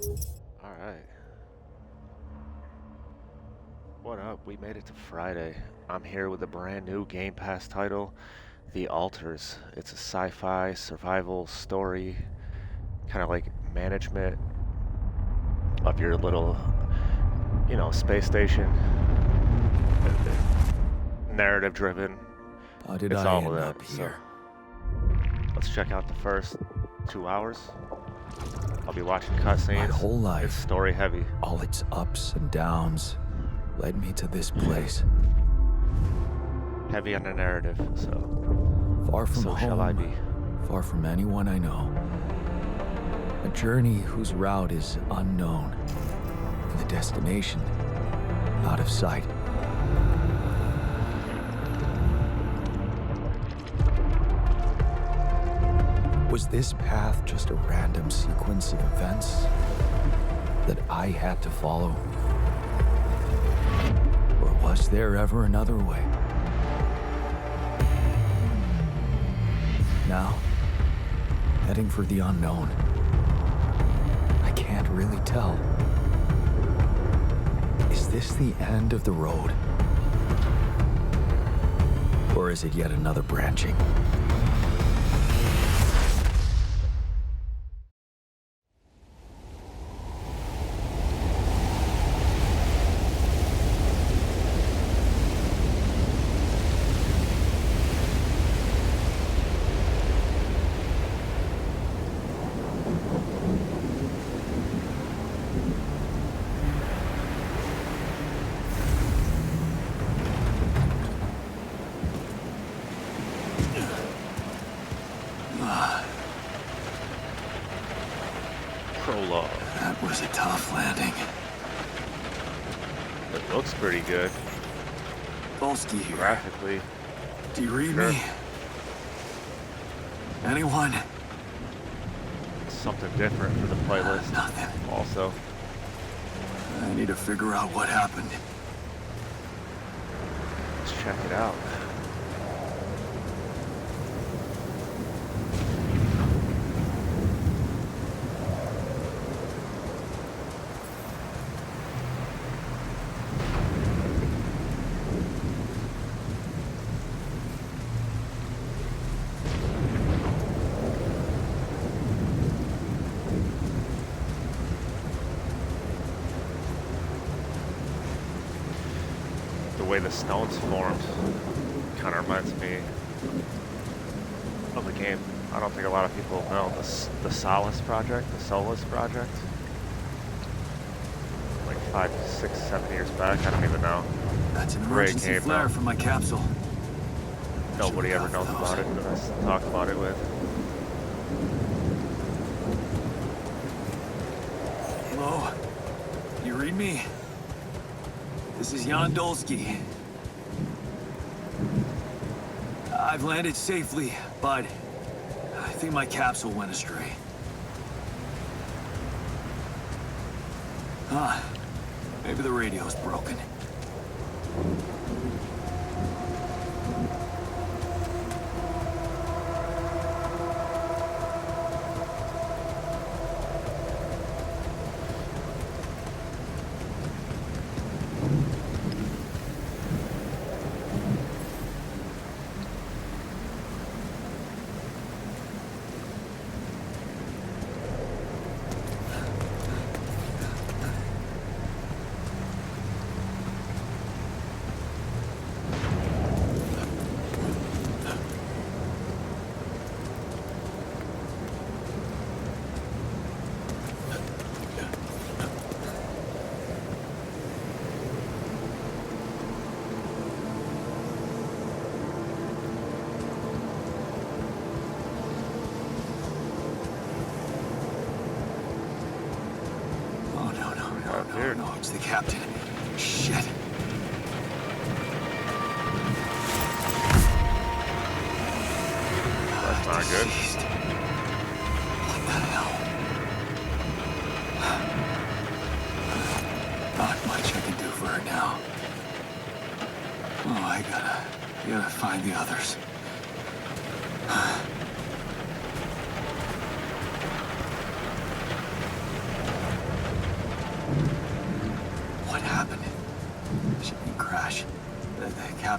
All right. What up? We made it to Friday. I'm here with a brand new Game Pass title, The Alters. It's a sci-fi survival story, kind of like management of your little, space station. Narrative driven. How did It's I all of end that. up So here? let's check out the first 2 hours. I'll be watching My cutscenes. whole It's life, story heavy. all its ups and downs, led me to this place. Heavy on the narrative, so Far from so home, shall I be. far from anyone I know. A journey whose route is unknown, and the destination out of sight. Was this path just a random sequence of events that I had to follow? Or was there ever another way? Now, heading for the unknown. I can't really tell. Is this the end of the road? Or is it yet another branching? Prologue. That was a tough landing. It looks pretty good. Dolski here. Graphically. Do you read Sure. me? Anyone? Something different for the playlist. Nothing. Also, I need to figure out what happened. let's check it out. The way the stones formed kind of reminds me of a game I don't think a lot of people know, the Solace project, the Solus project. Like 5, 6, 7 years back, I don't even know. That's an Great emergency game, flare though. for my capsule. Nobody ever Should've knows got about it those. unless I talk about it with. Hello? You read me? This is Jan Dolski. I've landed safely, but I think my capsule went astray. Huh. Maybe the radio's broken. Weird. No, it's the captain. Shit. That's not good. Deceased. What the hell? Not much I can do for her now. Oh, I gotta find the others.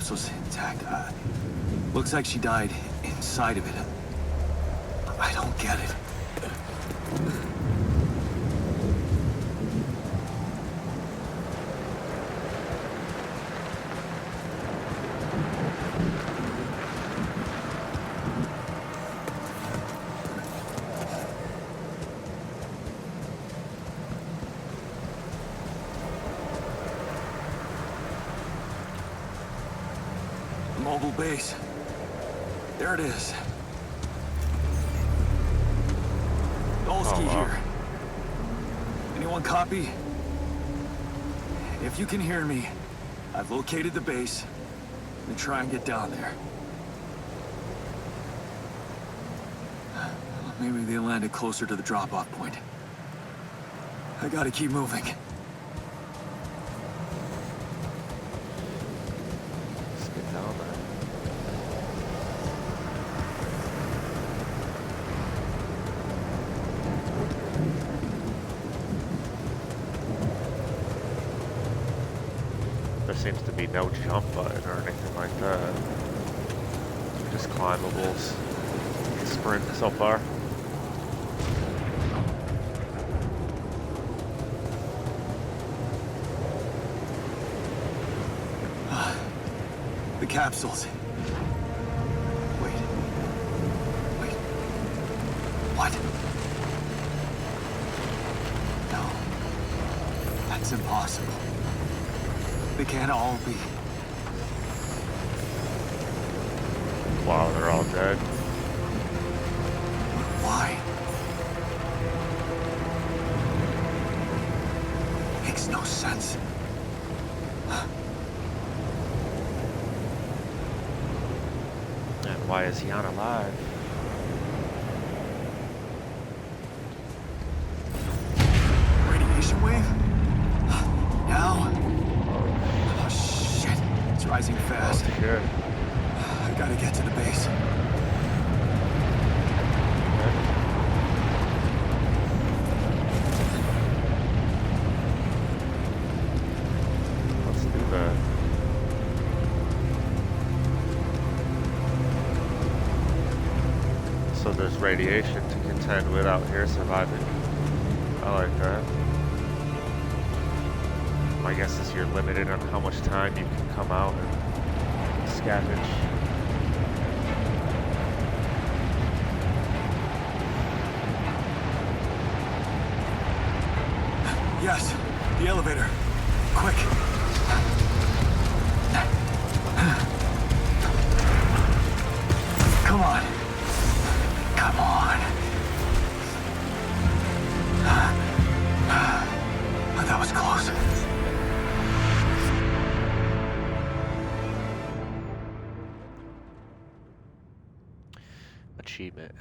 capsule's intact. Looks like she died inside of it. I don't get it. Mobile base. There it is. Dolski here. Anyone copy? If you can hear me, I've located the base. And try and get down there. Maybe they landed closer to the drop-off point. I gotta keep moving. Let's get down there. There seems to be no jump button or anything like that. Just climbables. Sprint so far. The capsules. Wait. What? No. That's impossible. They can't all be. Wow, they're all dead. Why? Makes no sense. And why is Jan alive? Radiation wave? Now? Oh shit. It's rising fast. Oh, shit. I gotta get to the base. Let's do that. So there's radiation to contend with out here surviving. I like that. My guess is you're limited on how much time you can come out and scavenge. Yes, the elevator. Quick. Come on. Come on. That was close. Achievement.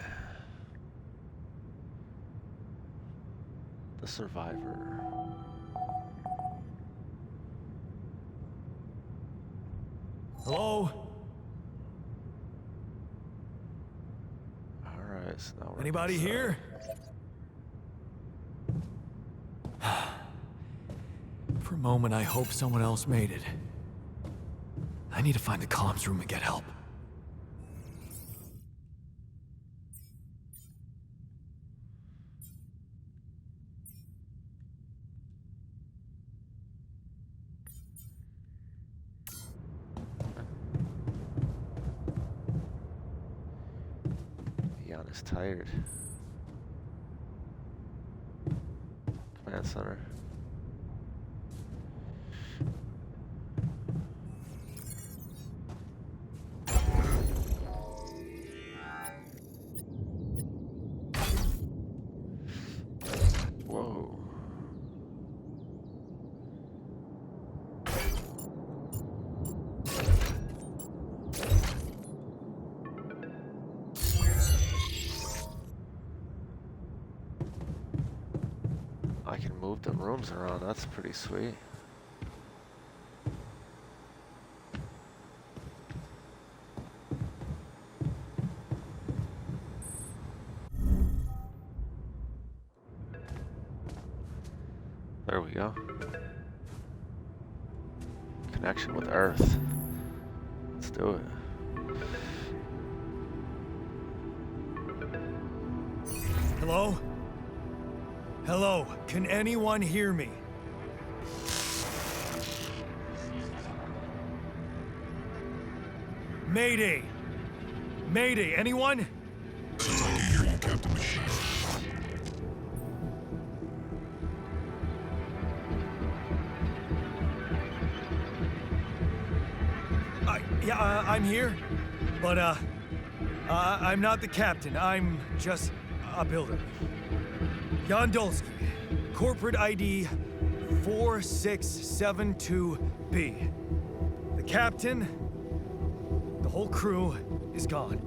The Survivor. Hello? Alright, so now we're Anybody inside. here? For a moment, I hope someone else made it. I need to find the comms room and get help. Jan is tired. Command center. Whoa. I can move the rooms around, that's pretty sweet. There we go. Connection with Earth. do it. Hello? Hello, can anyone hear me? Mayday! Mayday, anyone? I can hear you, Captain Machine. I'm here, but I'm not the captain. I'm just a builder. Jan Dolski, corporate ID 4672B. The captain, the whole crew is gone.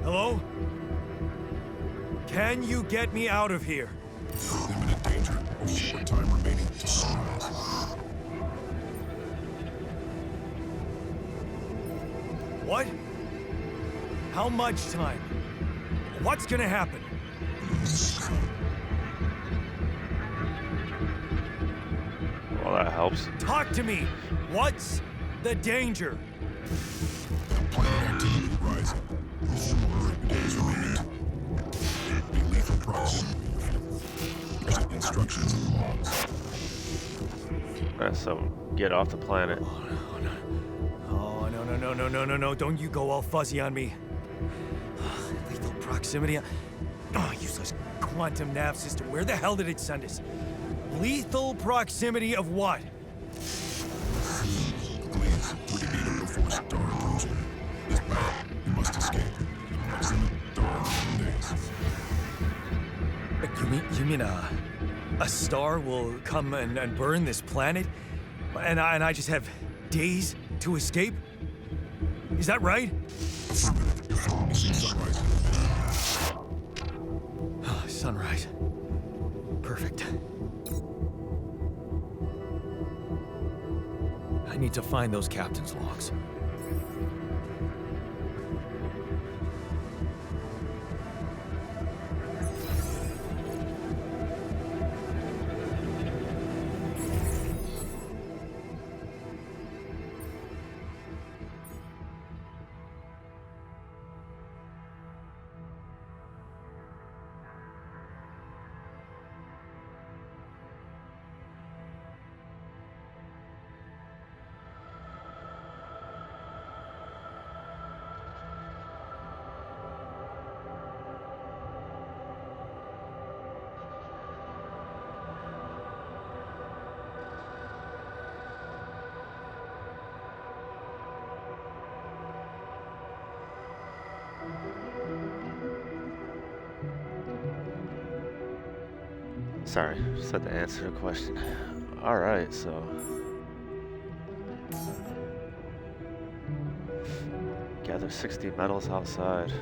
Hello? Can you get me out of here? Imminent danger. Only short time remaining to sunrise. What? How much time? What's gonna happen? Well, that helps. Talk to me! What's the danger? Planet activity rising. Short days remaining. Be lethal proximity. Present instructions and logs. Alright, so get off the planet. Oh, no. Don't you go all fuzzy on me. Lethal proximity. Oh, useless quantum nav system. Where the hell did it send us? Lethal proximity of what? Please, 3 meter before star intrusion. This path, you must escape. Proximity star in days. You mean a star will come and burn this planet? And I just have days to escape? Is that right? Affirmative. Missing sunrise. Sunrise. Perfect. I need to find those captain's logs. Sorry, just had to answer a question. Alright, so... gather 60 metals outside.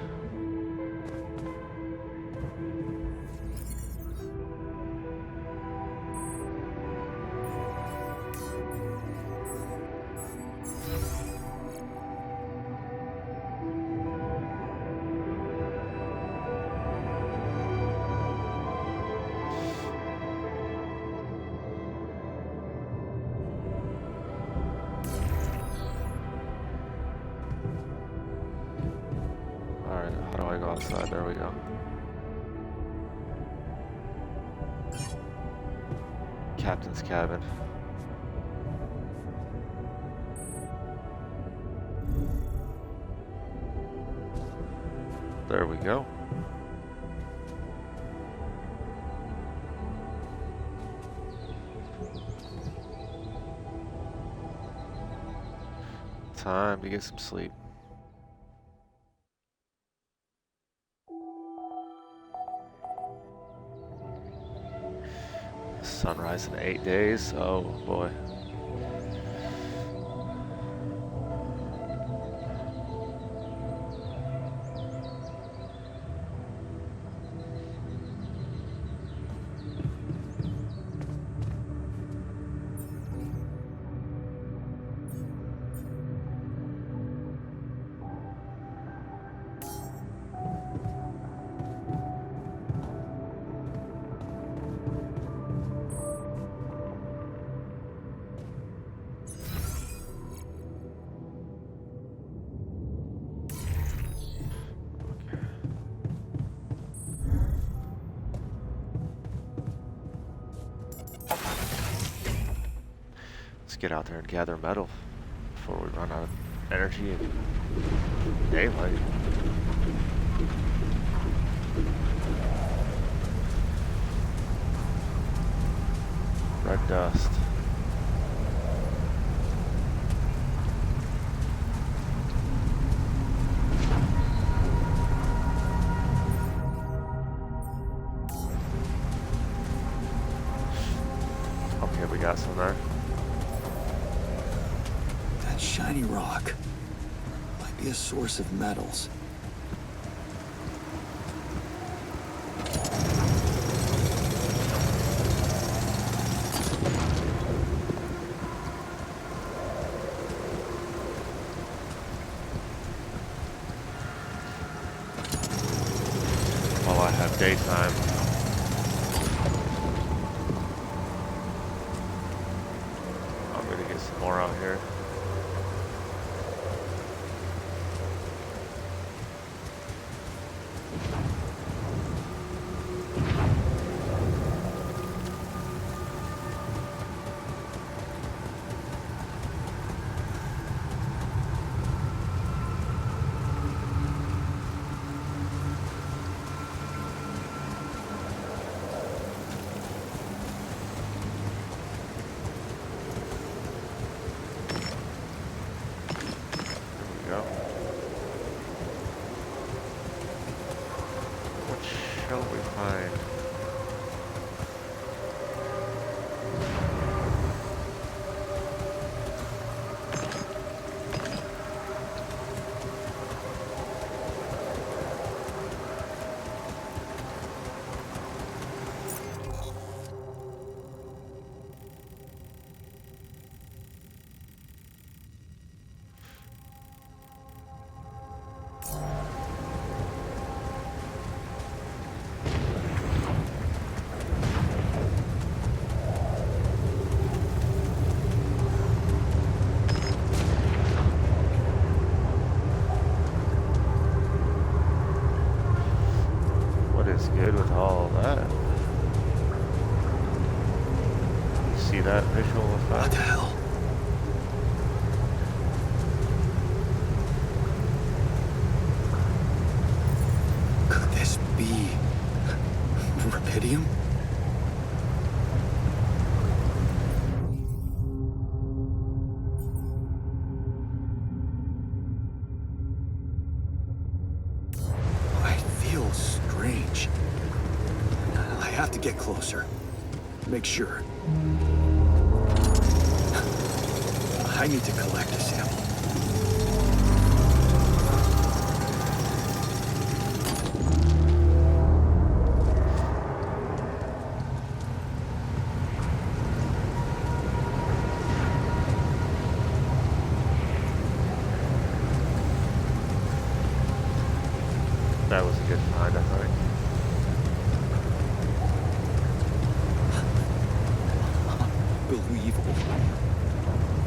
Alright, how do I go outside? There we go. Captain's cabin. There we go. Time to get some sleep. Sunrise in 8 days. Oh boy. get out there and gather metal before we run out of energy and daylight. Red dust. Okay, we got some there. That shiny rock might be a source of metals. While I have daytime. I'm gonna get some more out here. Go. What shall we find? What is good with all of that? You see that visual What effect? the hell? Could this be rubidium? I feel strange. I have to get closer. Make sure. I need to collect a sample. That was a good find, I think. Unbelievable.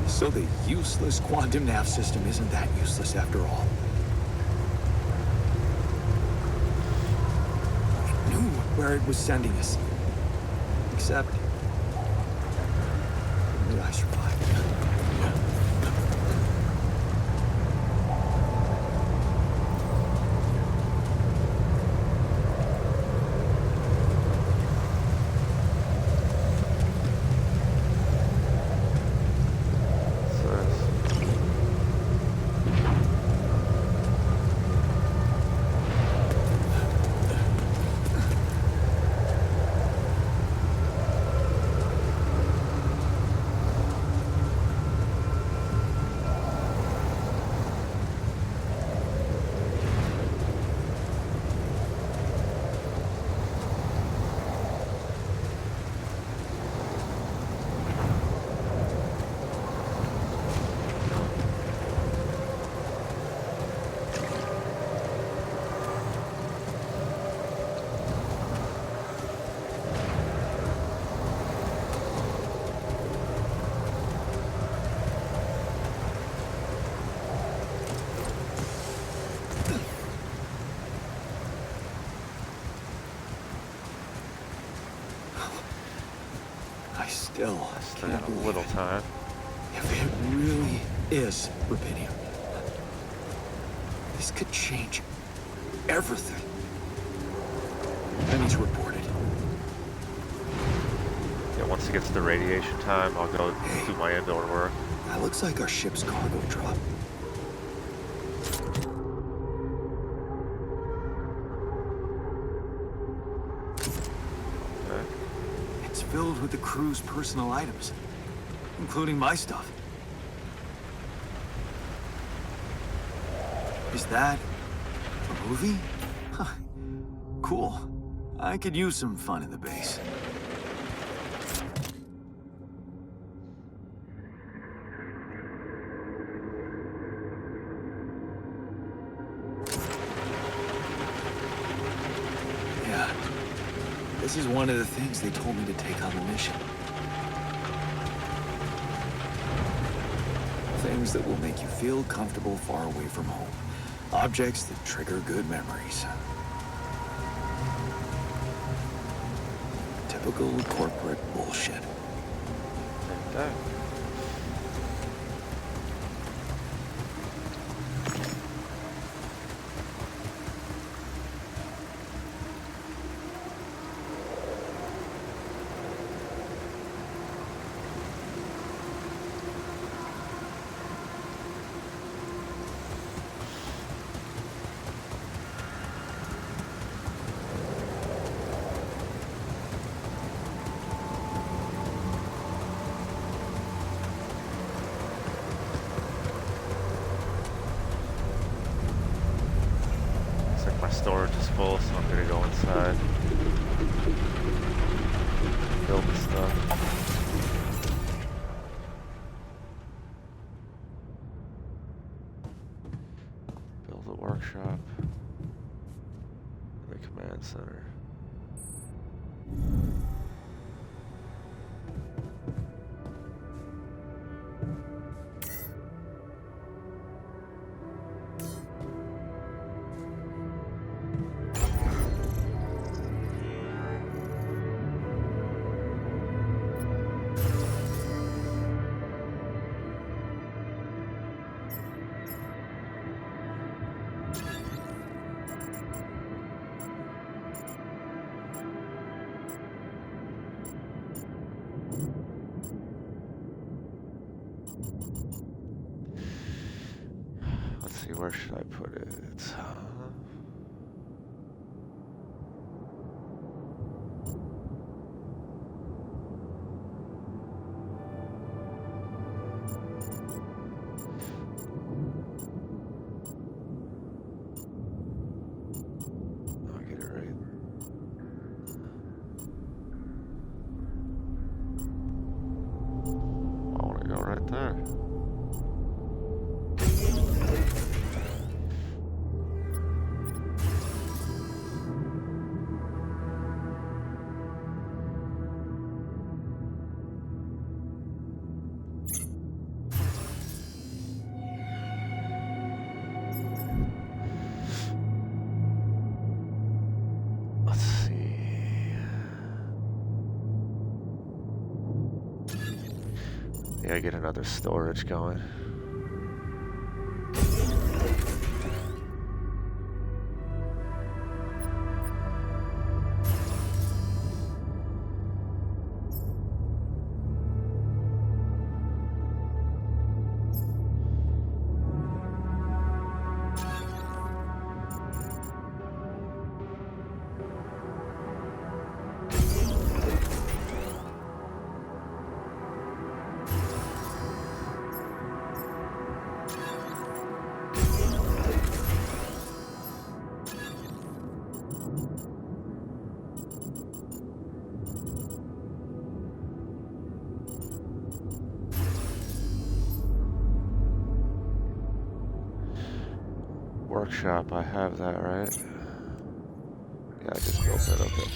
So the useless quantum nav system isn't that useless after all. It knew where it was sending us. Except... only I survived. I still Still can't got a believe little it. time. really is rubidium. This could change everything. I need to report it. Yeah, once it gets to radiation time, I'll go do my indoor work. That looks like our ship's cargo drop. Okay. It's filled with the crew's personal items, including my stuff. Is that a movie? Huh. Cool. I could use some fun in the base. Yeah. This is one of the things they told me to take on the mission. Things that will make you feel comfortable far away from home. Objects that trigger good memories. Typical corporate bullshit. Like that. Storage is full, so I'm gonna go inside. Build the stuff. Build a workshop. The command center. Let's see, where should I put it? I'll get it right. I want to go right there. Let's see. Yeah, get another storage going. Workshop, I have that, right? Yeah, I just built that, okay.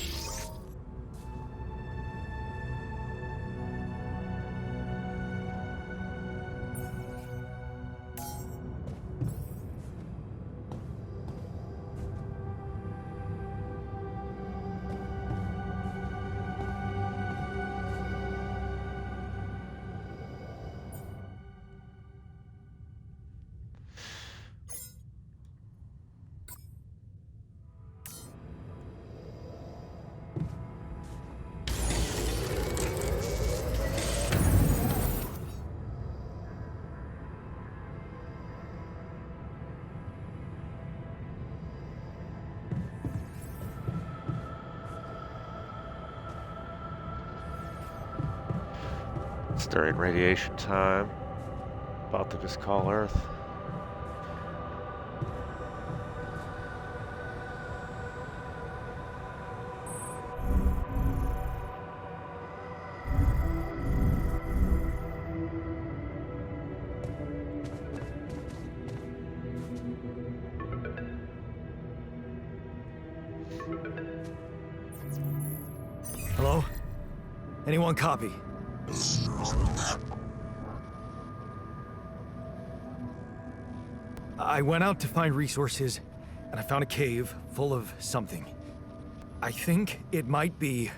It's during radiation time. About to just call Earth. Hello? Anyone copy? I went out to find resources, and I found a cave full of something. I think it might be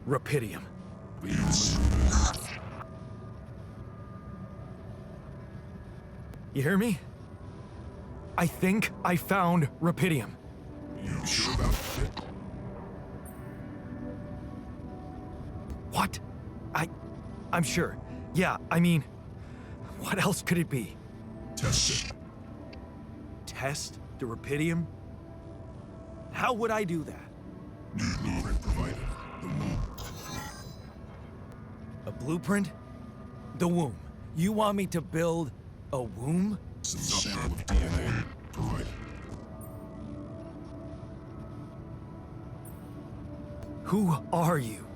rupidium. You hear me? I think I found rupidium. You sure about it? What? I'm sure. Yeah, I mean, what else could it be? Test it. Test the rupidium? How would I do that? New blueprint provided. The womb. A blueprint? The womb. You want me to build a womb? Some sample of DNA provided. Who are you?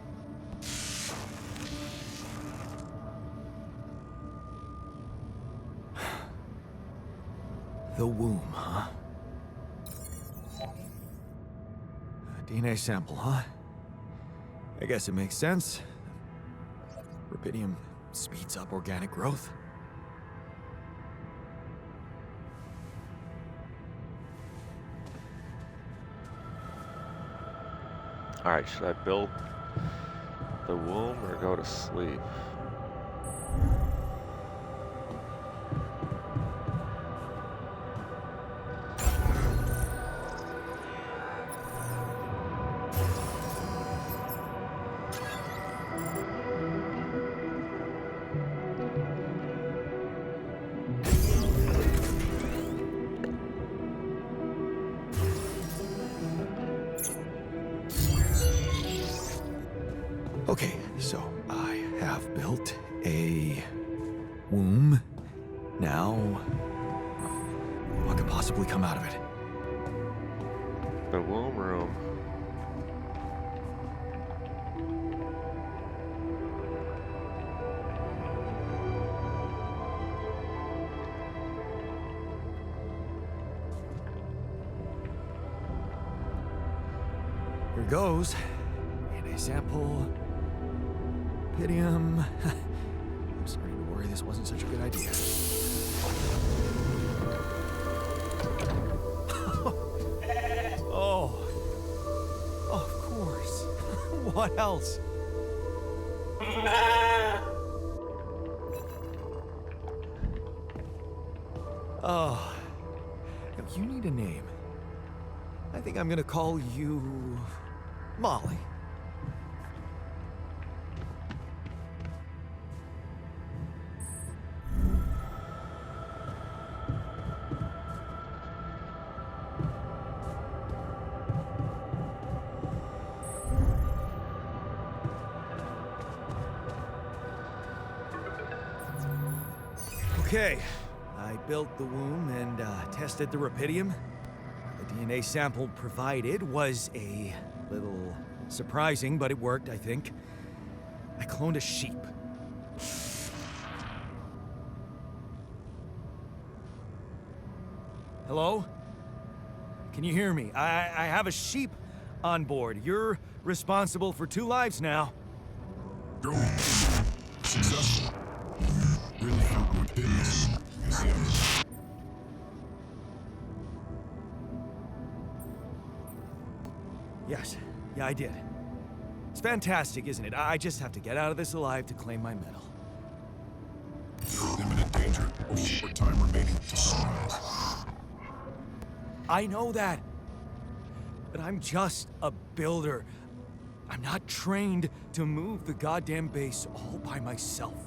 The womb, huh? A DNA sample, huh? I guess it makes sense. Rupidium speeds up organic growth. Alright, should I build the womb or go to sleep? Okay, so I have built a womb. Now, what could possibly come out of it? The womb room. Here goes. DNA sample. Rupidium. I'm starting to worry this wasn't such a good idea. Oh. Of course. What else? Oh. Now, you need a name. I think I'm gonna call you Molly. Okay, I built the womb and tested the rupidium. The DNA sample provided was a little surprising, but it worked, I think. I cloned a sheep. Hello? Can you hear me? I have a sheep on board. You're responsible for 2 lives now. Go. Successful. Really found what did this. Museum. Yes. Yeah, I did. It's fantastic, isn't it? I just have to get out of this alive to claim my medal. You're in imminent danger. Only short time remaining to sunrise. I know that. But I'm just a builder. I'm not trained to move the goddamn base all by myself.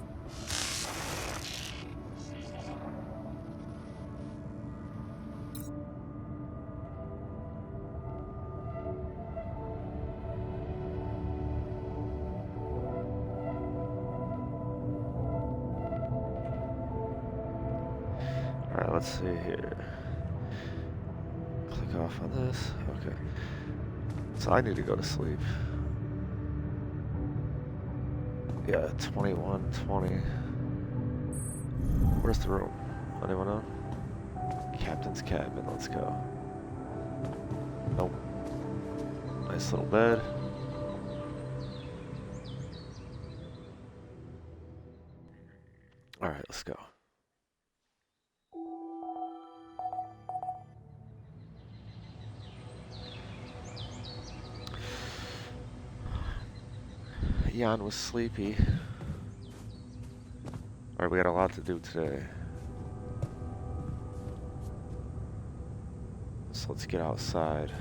Alright, let's see here. Click off on this. Okay. So I need to go to sleep. Yeah, 21:20. Where's the room? Anyone know? Captain's cabin, let's go. Nope. Nice little bed. Alright, let's go. Jan was sleepy. Alright, we got a lot to do today. So let's get outside.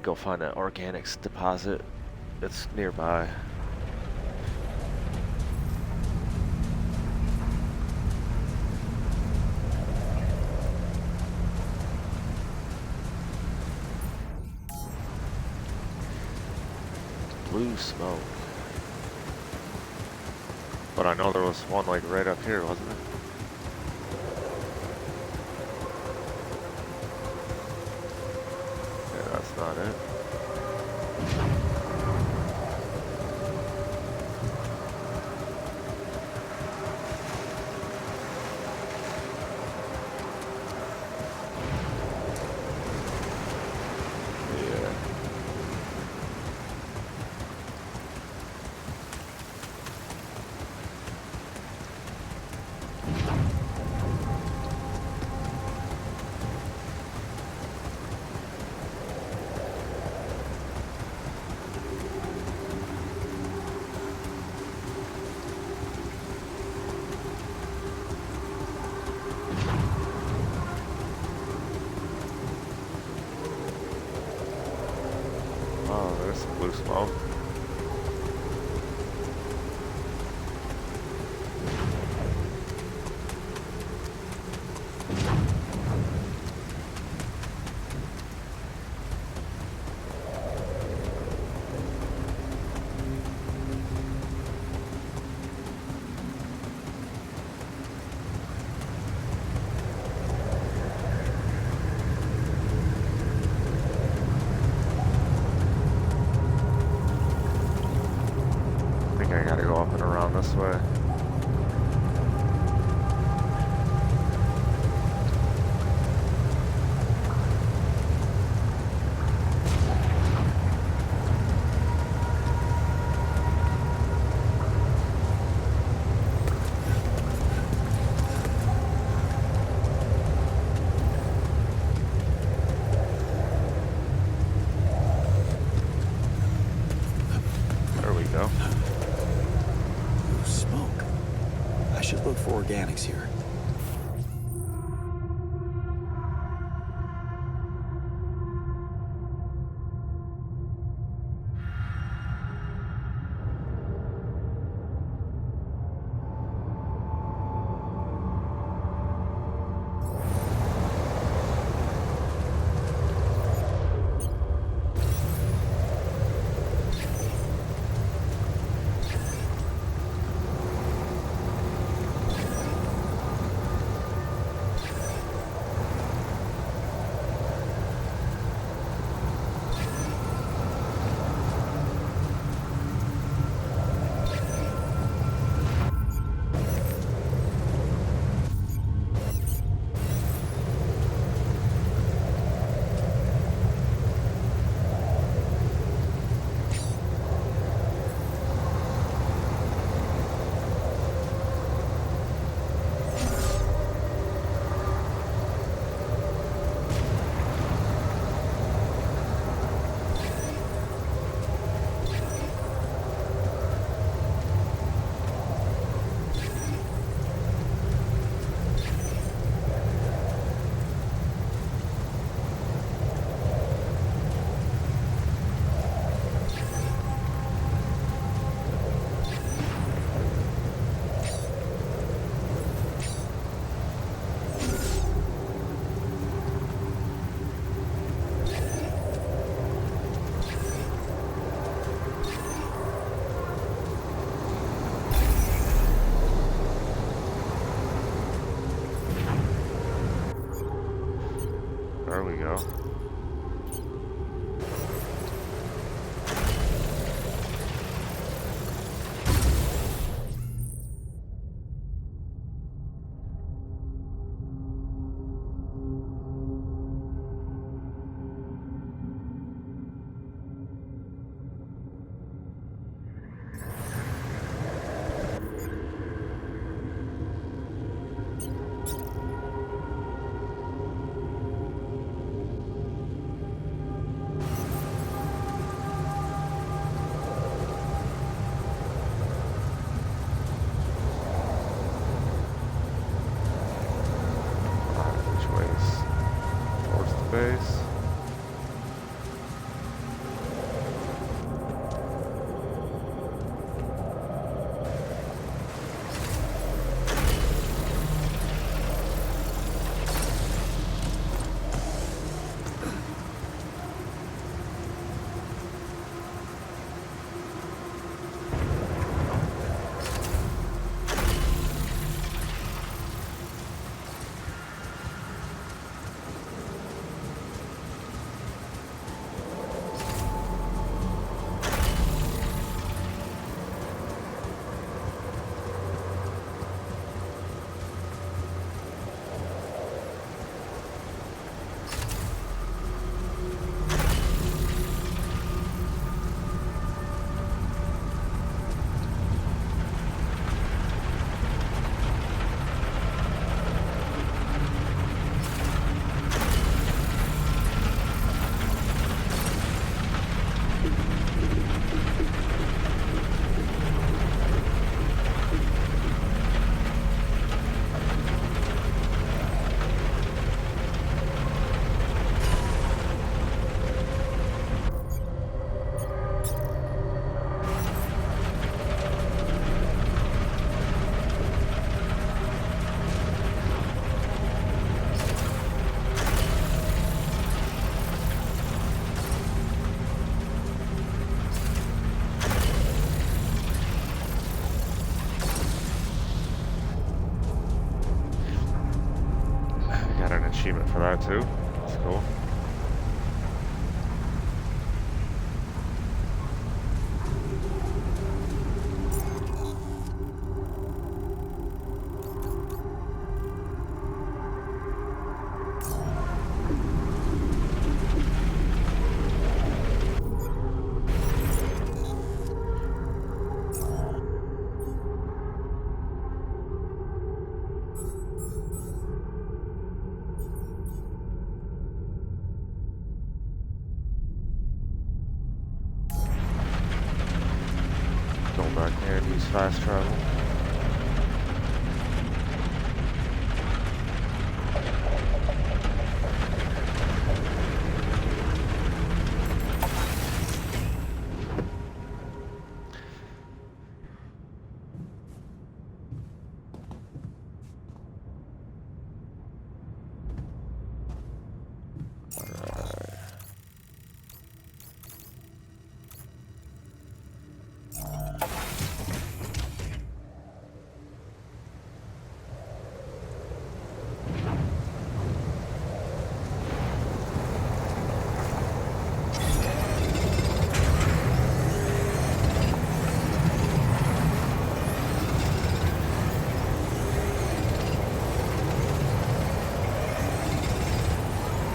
Go find an organics deposit that's nearby. Blue smoke. But I know there was one like right up here, wasn't it? Yeah, that's not it. Yeah. Oh, there's some blue smoke. I think I gotta go up and around this way. There we go. Blue smoke. I should look for organics here. for that too. That's cool. Going back there and use fast travel.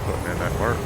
Putting in that work.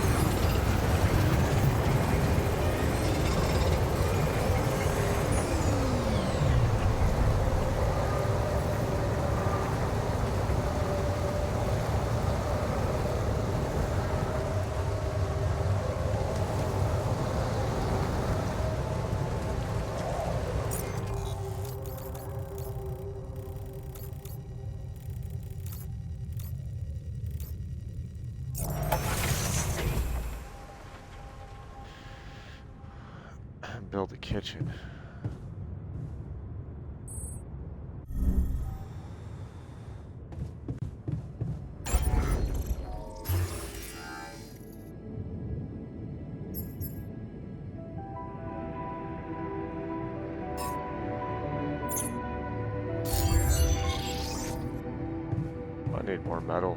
Build a kitchen. I need more metal.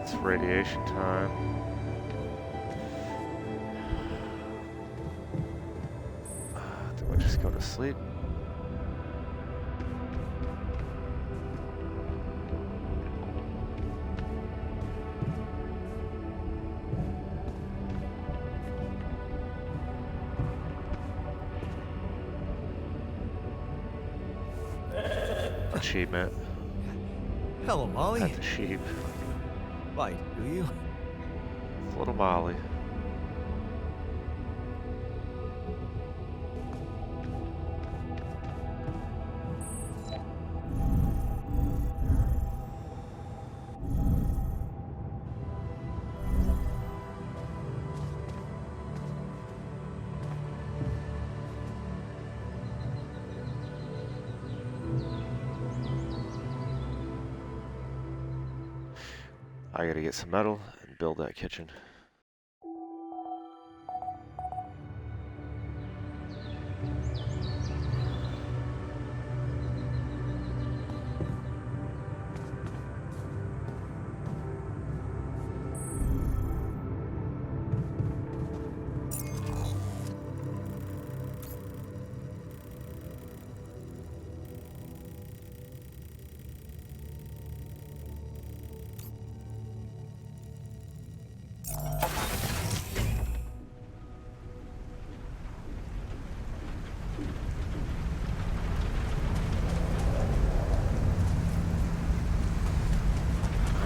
It's radiation time. Do I just go to sleep? Achievement. Hello, Molly. At the sheep. Why, do you? It's little Molly. I gotta get some metal and build that kitchen.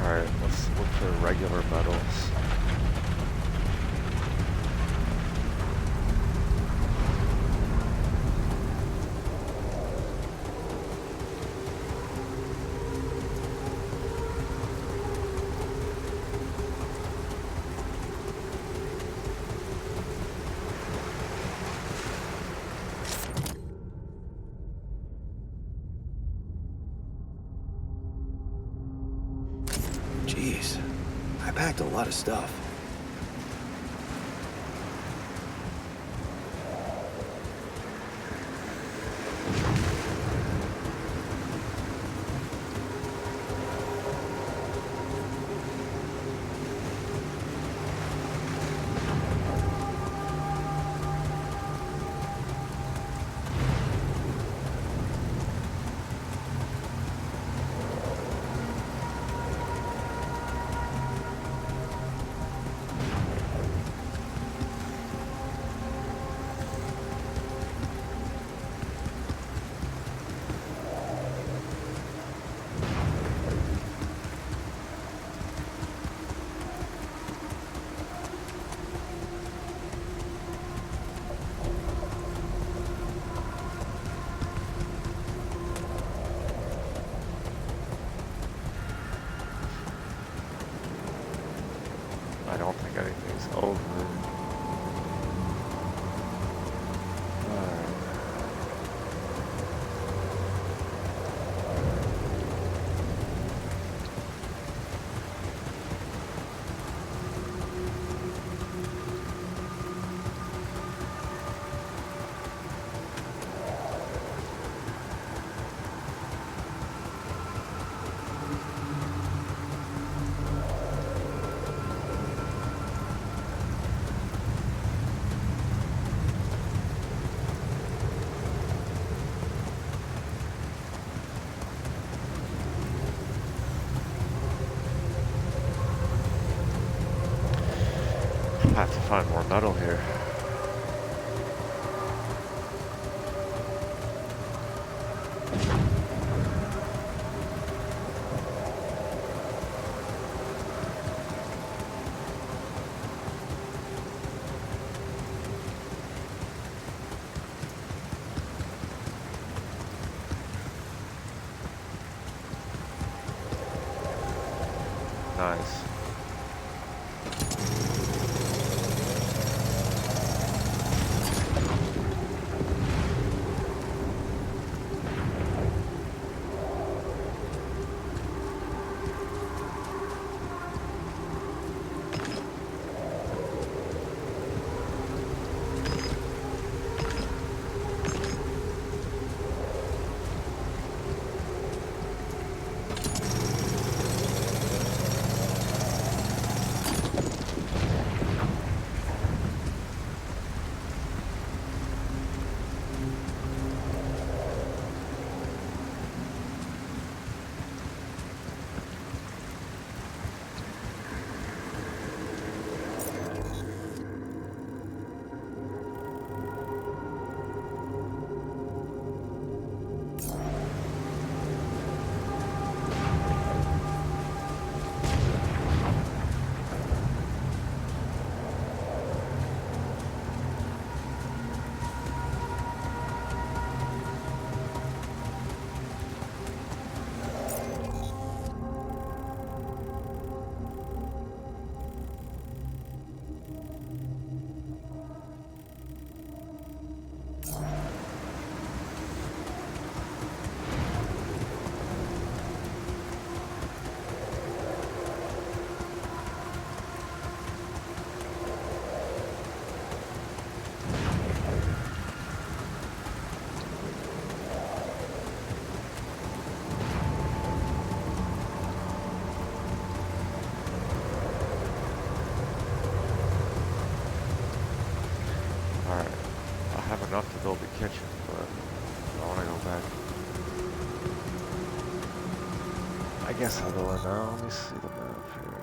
Alright, let's look for regular metals. Jeez, I packed a lot of stuff. find more metal here. Nice. Alright, I have enough to build the kitchen, but I want to go back. I guess I'll go in now. Let me see the map here.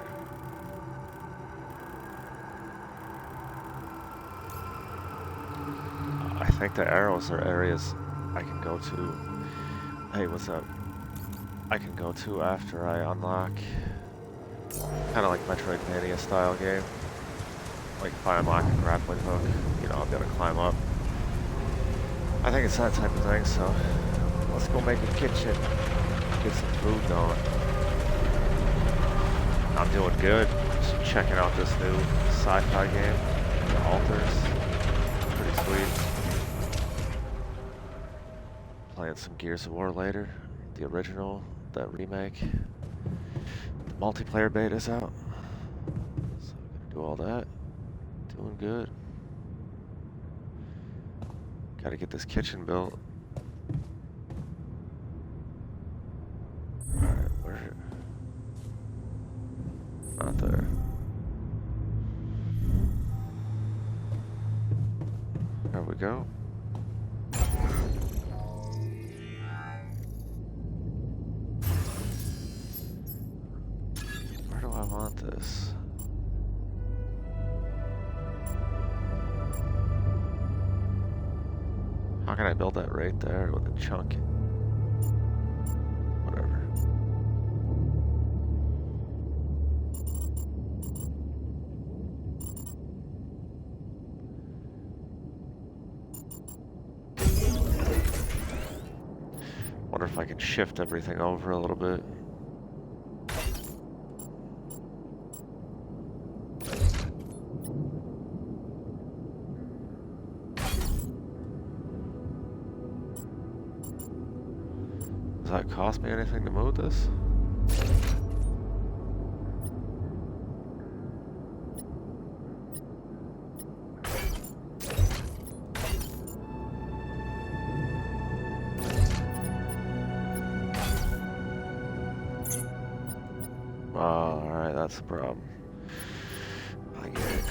I think the arrows are areas I can go to. Hey, what's up? I can go to after I unlock. Kind of like Metroidvania style game. Like if I unlock a grappling hook, you know, I'm gonna climb up. I think it's that type of thing, so let's go make a kitchen. Get some food going. I'm doing good. Just checking out this new sci-fi game, The Alters. Pretty sweet. Playing some Gears of War later. The original, the remake. The multiplayer beta's out. So I'm gonna do all that. Doing good. Gotta get this kitchen built. Alright, where's it? Not there. There we go. Where do I want this? How can I build that right there with a chunk? Whatever. Wonder if I can shift everything over a little bit. Does that cost me anything to move this? Oh, alright, that's the problem. I get it.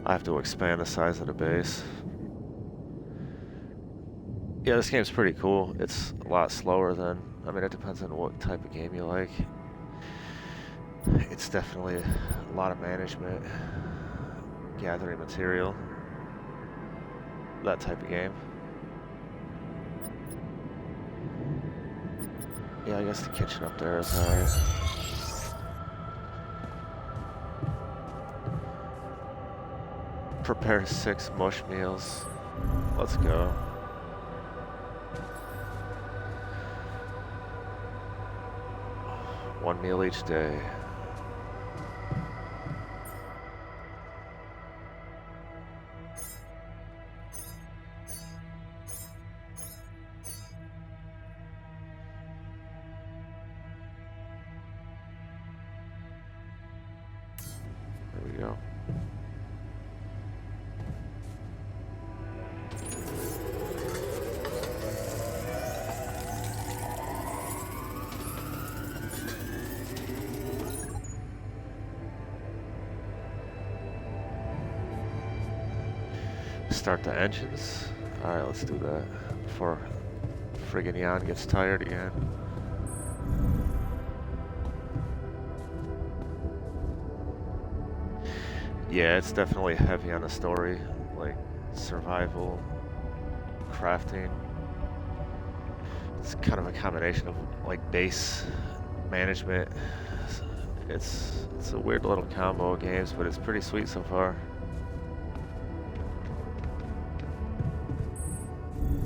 I have to expand the size of the base. Yeah, this game's pretty cool. It's a lot slower than, I mean, it depends on what type of game you like. It's definitely a lot of management, gathering material, that type of game. Yeah, I guess the kitchen up there is alright. Prepare 6 mush meals. Let's go. One meal each day. There we go. Start the engines. Alright, let's do that before friggin' Jan gets tired again. Yeah, it's definitely heavy on the story, like survival, crafting. It's kind of a combination of like base management. It's a weird little combo of games, but it's pretty sweet so far.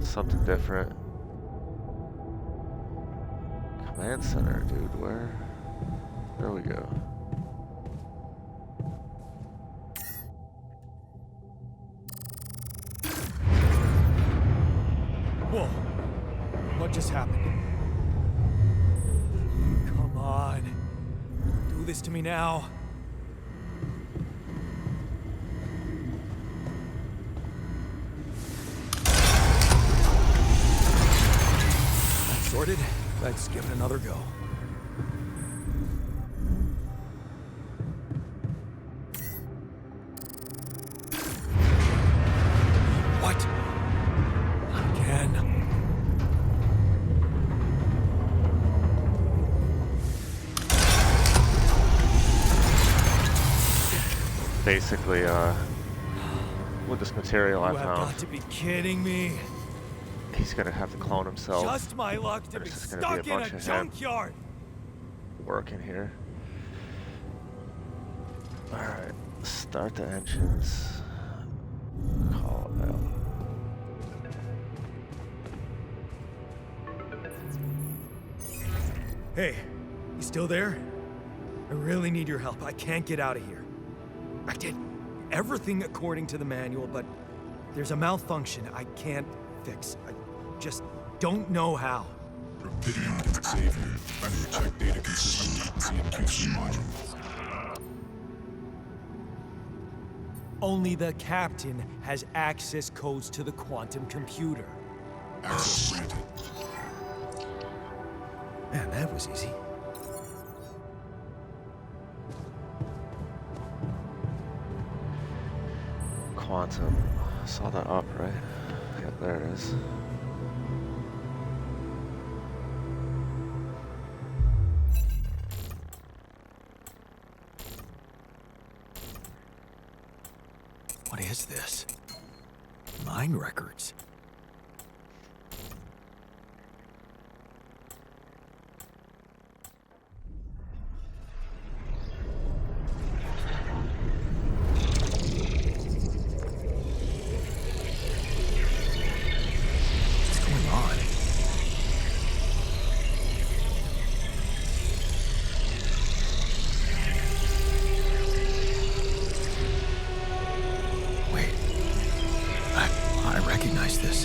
Something different. Command center, dude, where? There we go. Whoa. What just happened? Come on. Do this to me now. Sorted. Let's give it another go. What? Again. Basically, with this material I You have found, got to be kidding me. he's gonna have to clone himself. Just my luck to and be it's just gonna stuck be a in bunch a of him junkyard. working here. Alright, start the engines. Call it out. Hey, you still there? I really need your help. I can't get out of here. I did everything according to the manual, but there's a malfunction I can't fix. I just don't know how. Rapidium can save you. Better check data consistency and QC modules. Only the captain has access codes to the quantum computer. Access granted. Man, that was easy. Quantum. Saw that up, right? Yep, there it is. What is this? Mine records. What's going on? Wait. I recognize this.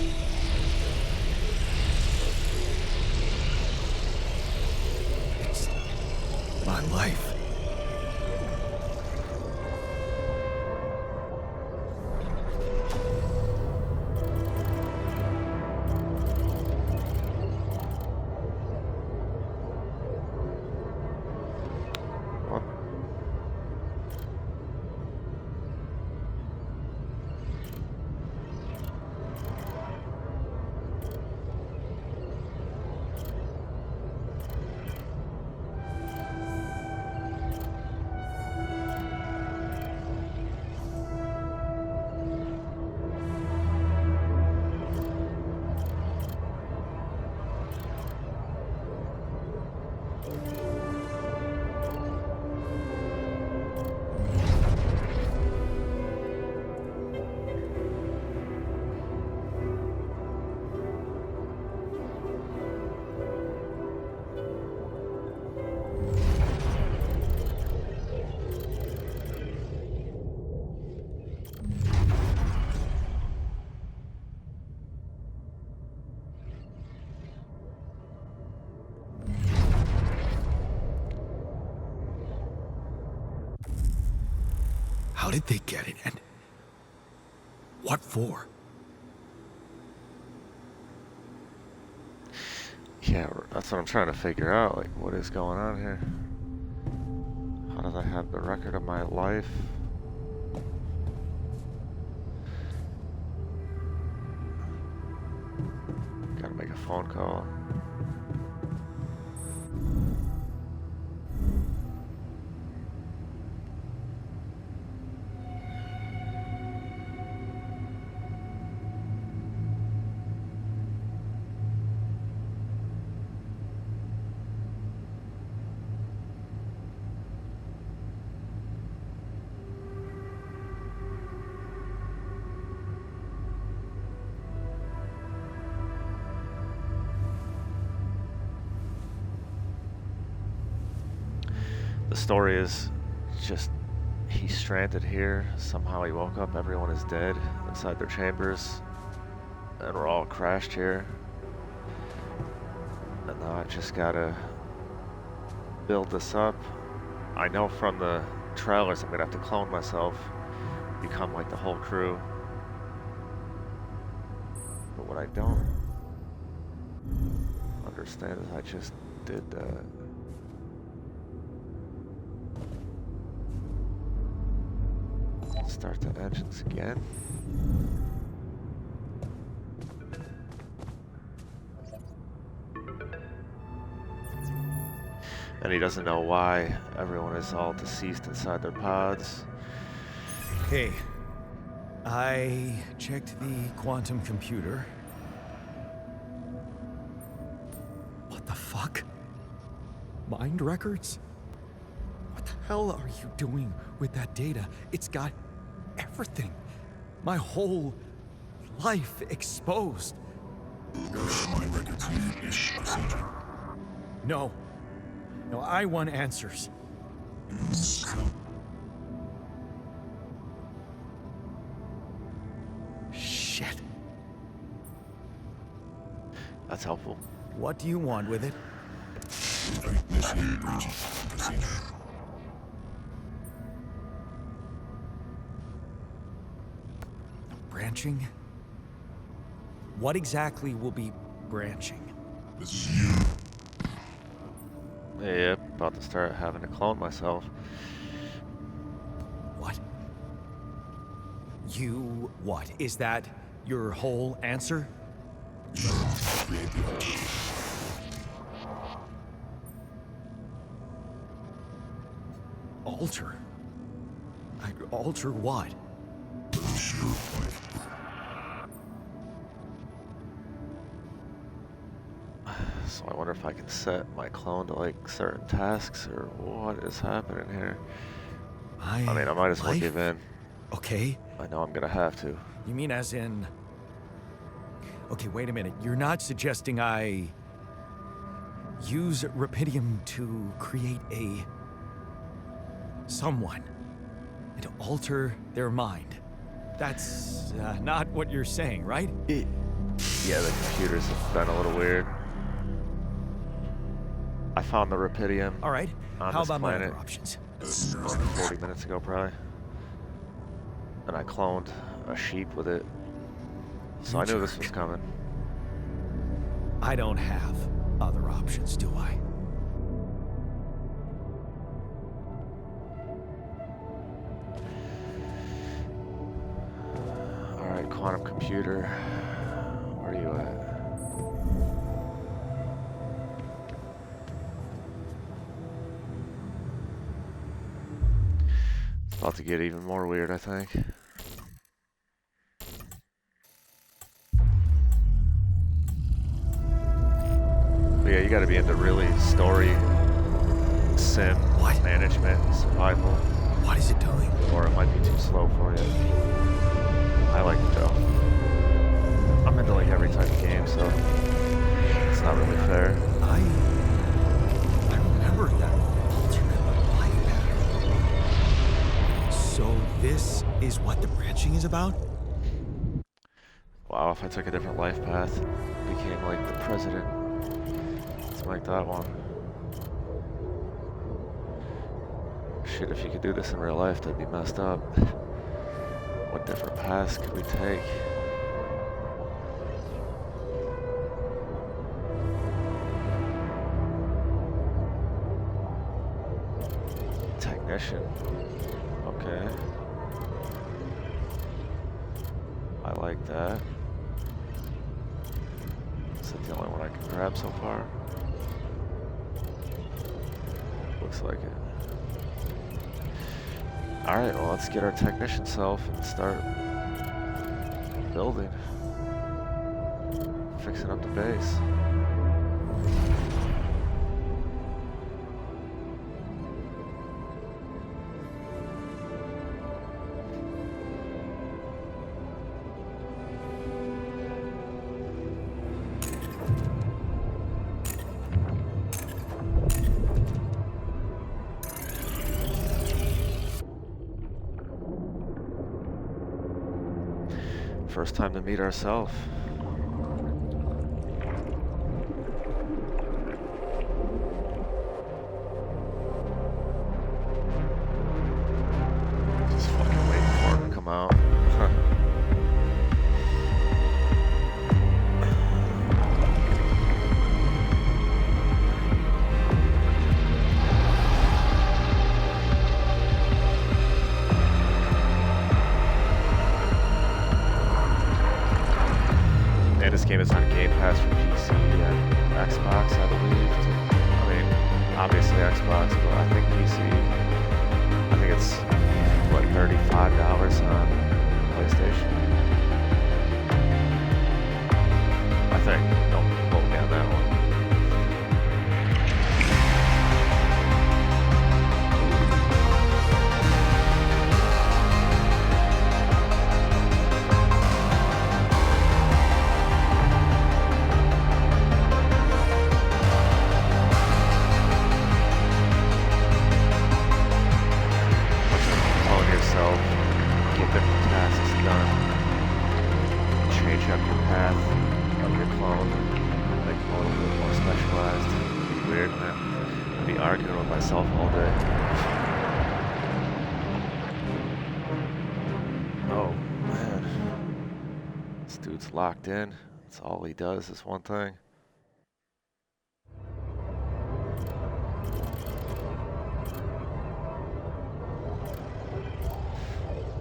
How did they get it, and what for? Yeah, that's what I'm trying to figure out. Like, what is going on here? How did I have the record of my life? Gotta make a phone call. The story is just he's stranded here. Somehow he woke up, everyone is dead inside their chambers, and we're all crashed here. And now I just gotta build this up. I know from the trailers I'm gonna have to clone myself, become like the whole crew. But what I don't understand is I just did that. Start the engines again. And he doesn't know why everyone is all deceased inside their pods. Okay. I checked the quantum computer. What the fuck? Mind records? What the hell are you doing with that data? It's got everything. My whole life exposed. My records need procedure. No. No, I want answers. Shit. That's helpful. What do you want with it? Initiate branching procedure. Branching? What exactly will be branching? This is you. Yeah, about to start having to clone myself. What? You what? Is that your whole answer? Create the alter. Alter? I'd alter what? Release your life. So I wonder if I can set my clone to like certain tasks or what is happening here. I mean, I might as well give in. Okay. I know I'm gonna have to. You mean as in... Okay, wait a minute. You're not suggesting I use Rapidium to create a... someone and alter their mind. That's not what you're saying, right? Yeah, the computers have been a little weird. I found the Rapidium All right. on How this about my planet other options? 40 minutes ago, probably. And I cloned a sheep with it. So I knew this was coming. I don't have other options, do I? Alright, quantum computer. Where are you at? It's about to get even more weird, I think. But yeah, you gotta be into really story, sim, management, survival. What is it doing? Or it might be too slow for you. I like it though. I'm into like every type of game, so it's not really fair. I remember that alternate life pattern. So this is what the branching is about? Wow, if I took a different life path, became like the president. Something like that one. Shit, if you could do this in real life, that'd be messed up. What different paths could we take? Technician. Okay. I like that. Is that the only one I can grab so far? Looks like it. Alright, well, let's get our technician self and start building. Fixing up the base. First time to meet ourselves. Just fucking waiting for it to come out. This game is on Game Pass for PC and Xbox, I believe. I mean, obviously Xbox, but I think PC. I think it's, what, $35 on PlayStation? I think. Don't quote me on that one. Get different tasks done. Change up your path of your clone. Make them a little bit more specialized. It'd be weird, man. I'd be arguing with myself all day. Oh, man. This dude's locked in. That's all he does is one thing.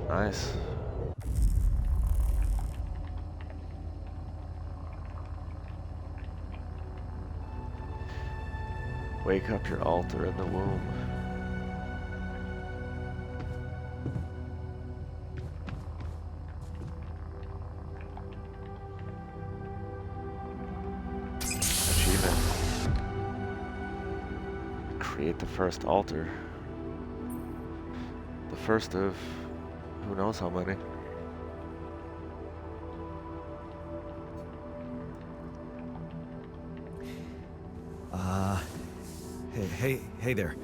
Nice. Wake up your altar in the womb. Achievement. Create the first altar. The first of who knows how many. Hey there.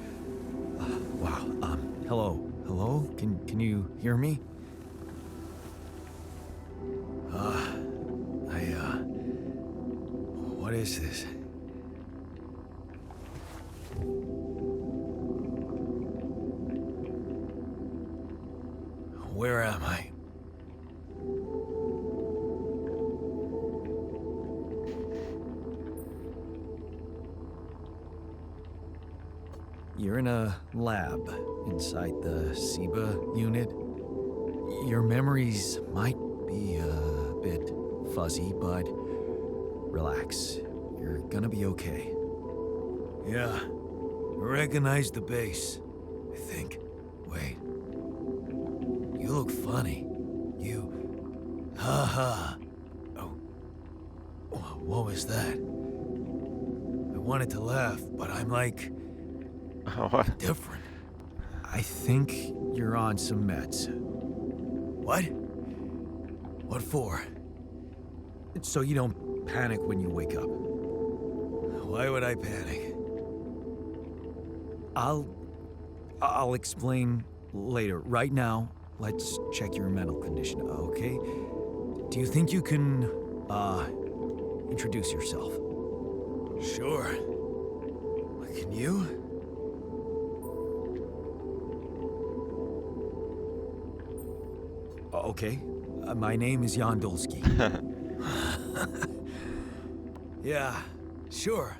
Wow. Hello. Can you hear me? What is this? Where am I? You're in a lab inside the SIBA unit. Your memories might be a bit fuzzy, but relax. You're gonna be okay. Yeah. I recognize the base, I think. Wait. You look funny. You... Ha. Oh. What was that? I wanted to laugh, but I'm like... What? different. I think you're on some meds. What? What for? So you don't panic when you wake up. Why would I panic? I'll explain later. Right now, let's check your mental condition, okay? Do you think you can, introduce yourself? Sure. Can you? Okay. My name is Jan Dolski. Yeah, sure.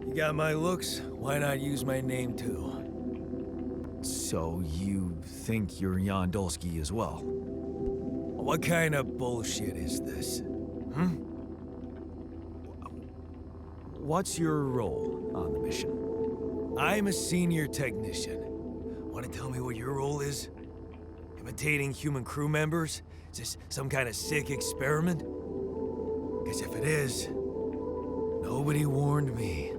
You got my looks, why not use my name too? So you think you're Jan Dolski as well? What kind of bullshit is this? What's your role on the mission? I'm a senior technician. Want to tell me what your role is? Imitating human crew members? Is this some kind of sick experiment? Because if it is, nobody warned me.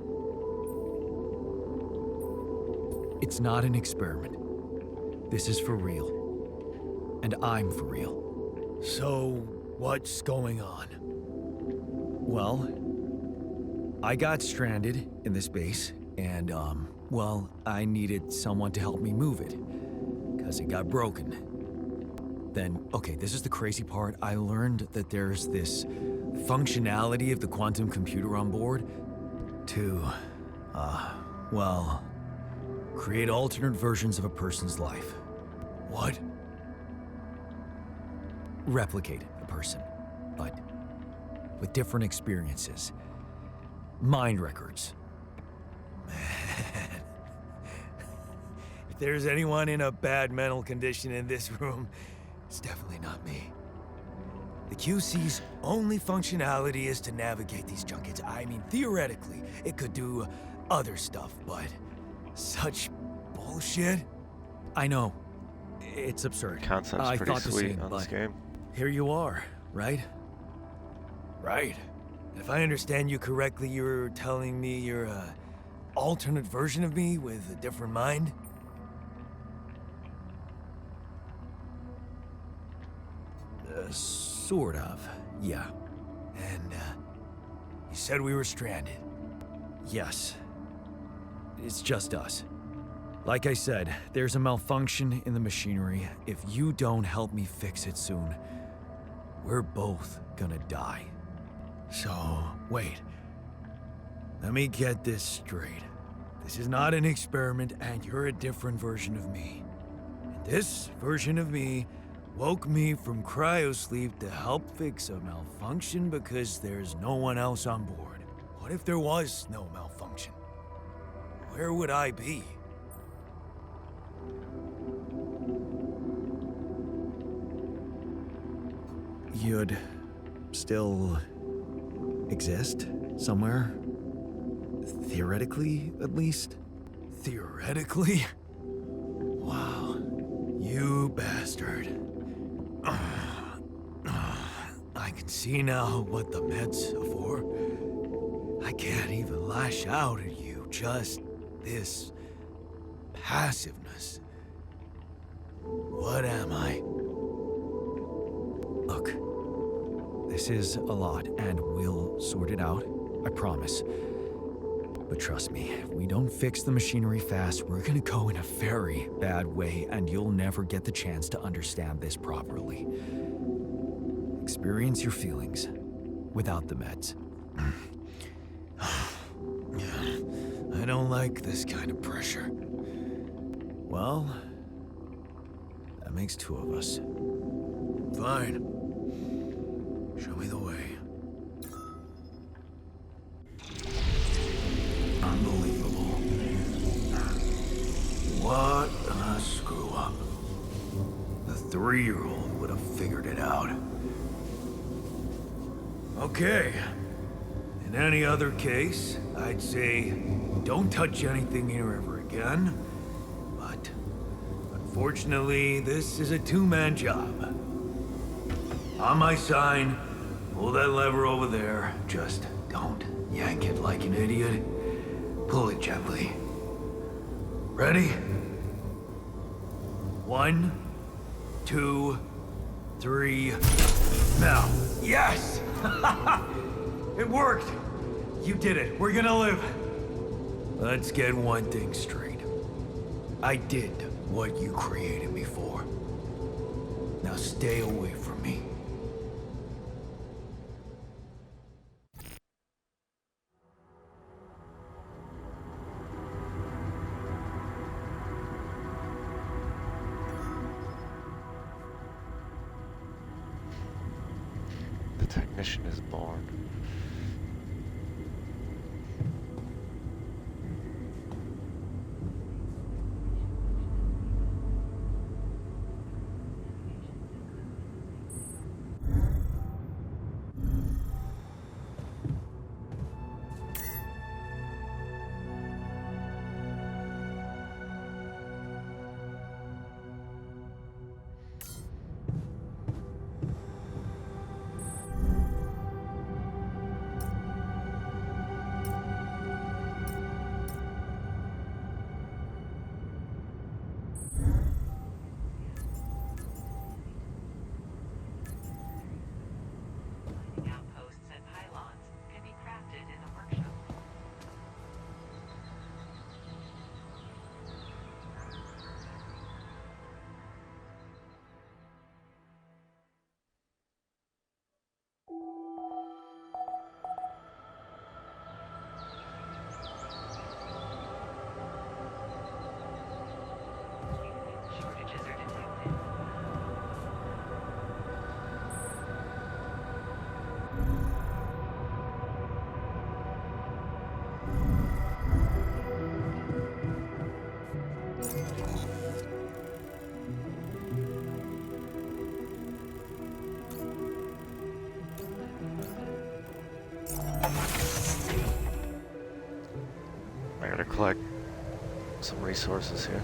It's not an experiment. This is for real. And I'm for real. So, what's going on? Well, I got stranded in this base, and, well, I needed someone to help me move it. Because it got broken. Then, okay, this is the crazy part. I learned that there's this functionality of the quantum computer on board to, well, create alternate versions of a person's life. What? Replicate a person, but with different experiences. Mind records. Man. If there's anyone in a bad mental condition in this room, it's definitely not me. The QC's only functionality is to navigate these junkets. I mean, theoretically, it could do other stuff, but such bullshit? I know. It's absurd. Concept's I pretty thought the sweet same, on this but game. here you are, right? Right. If I understand you correctly, you're telling me you're a alternate version of me with a different mind? Sort of, yeah. And, you said we were stranded. Yes. It's just us. Like I said, there's a malfunction in the machinery. If you don't help me fix it soon, we're both gonna die. So, wait. Let me get this straight. This is not an experiment, and you're a different version of me. And this version of me woke me from cryosleep to help fix a malfunction because there's no one else on board. What if there was no malfunction? Where would I be? You'd still exist somewhere? Theoretically, at least? Theoretically? Wow. You bastard. I can see now what the meds are for. I can't even lash out at you, just this passiveness. What am I? Look, this is a lot, and we'll sort it out, I promise. But trust me, if we don't fix the machinery fast, we're gonna go in a very bad way, and you'll never get the chance to understand this properly. Experience your feelings without the meds. I don't like this kind of pressure. Well, that makes two of us. Fine. Show me the way. Unbelievable. What a screw up. The 3-year-old would have figured it out. Okay. In any other case, I'd say don't touch anything here ever again. But unfortunately, this is a two-man job. On my sign, pull that lever over there. Just don't yank it like an idiot. Pull it gently. Ready? 1, 2, 3. Now. Yes! It worked! You did it. We're gonna live. Let's get one thing straight. I did what you created me for. Now stay away from me. Mission is born. Outposts and pylons can be crafted in the workshop. Shortages are detected. I gotta collect some resources here.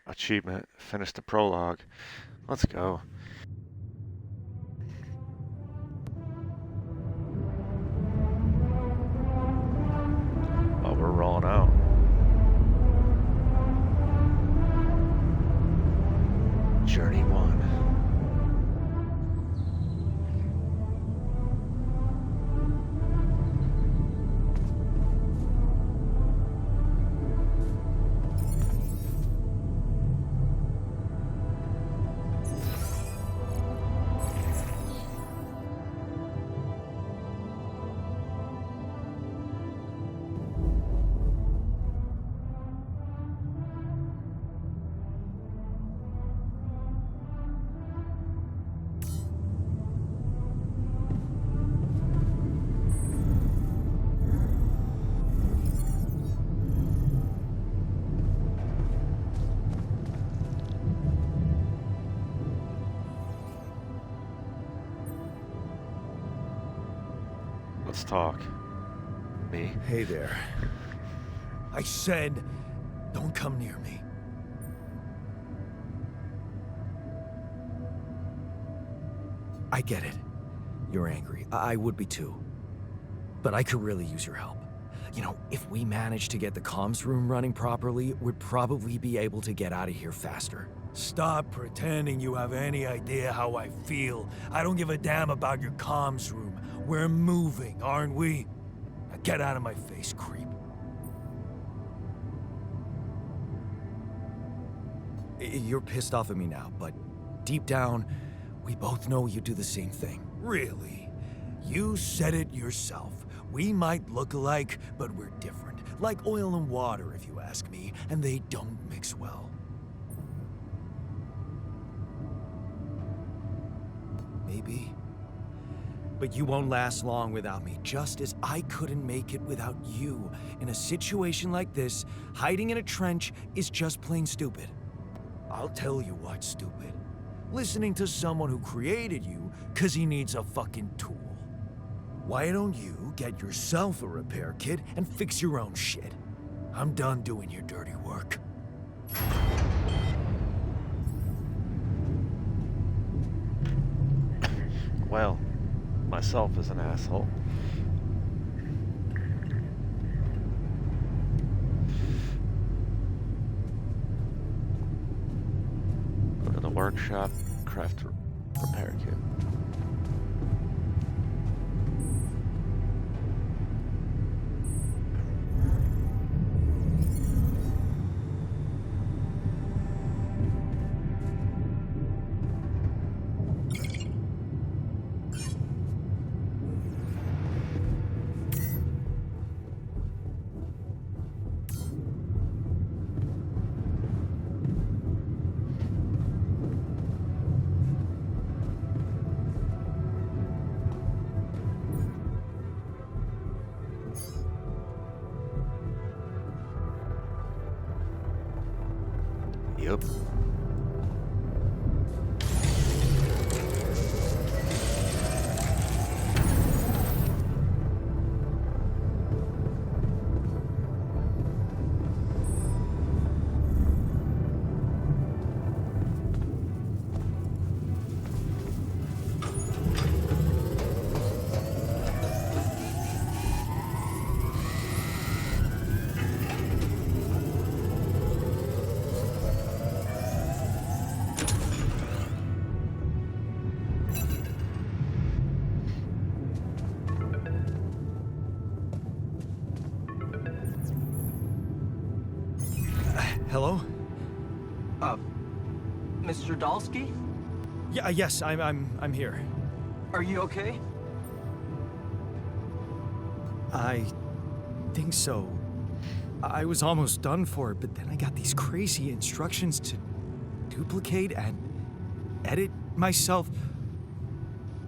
Achievement, finish the prologue. Let's go. Oh, we're rolling out. Journey 1. Let's talk. Me? Hey there. I said, don't come near me. I get it. You're angry. I would be too. But I could really use your help. You know, if we manage to get the comms room running properly, we'd probably be able to get out of here faster. Stop pretending you have any idea how I feel. I don't give a damn about your comms room. We're moving, aren't we? Now get out of my face, creep. You're pissed off at me now, but deep down, we both know you do the same thing. Really? You said it yourself. We might look alike, but we're different. Like oil and water, if you ask me, and they don't mix well. Maybe. But you won't last long without me, just as I couldn't couldn't make it without you. In a situation like this, hiding in a trench is just plain stupid. I'll tell you what's stupid. Listening to someone who created you because he needs a fucking tool. Why don't you get yourself a repair kit and fix your own shit? I'm done doing your dirty work. Well, myself as an asshole. Go to the workshop, craft repair kit. Yep. Hello? Mr. Dolski? Yeah, yes, I'm here. Are you okay? I think so. I was almost done for it, but then I got these crazy instructions to duplicate and edit myself.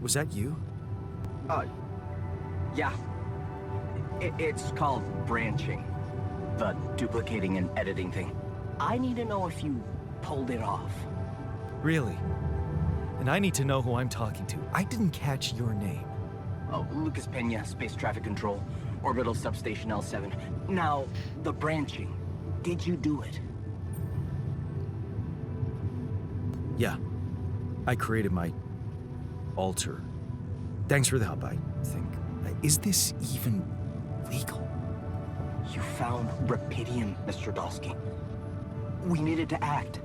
Was that you? Yeah. It's called branching. The duplicating and editing thing. I need to know if you pulled it off. Really? And I need to know who I'm talking to. I didn't catch your name. Oh, Lucas Pena, Space Traffic Control, Orbital Substation L7. Now, the branching. Did you do it? Yeah. I created my altar. Thanks for the help, I think. Is this even legal? You found Rapidium, Mr. Dolski. We needed to act.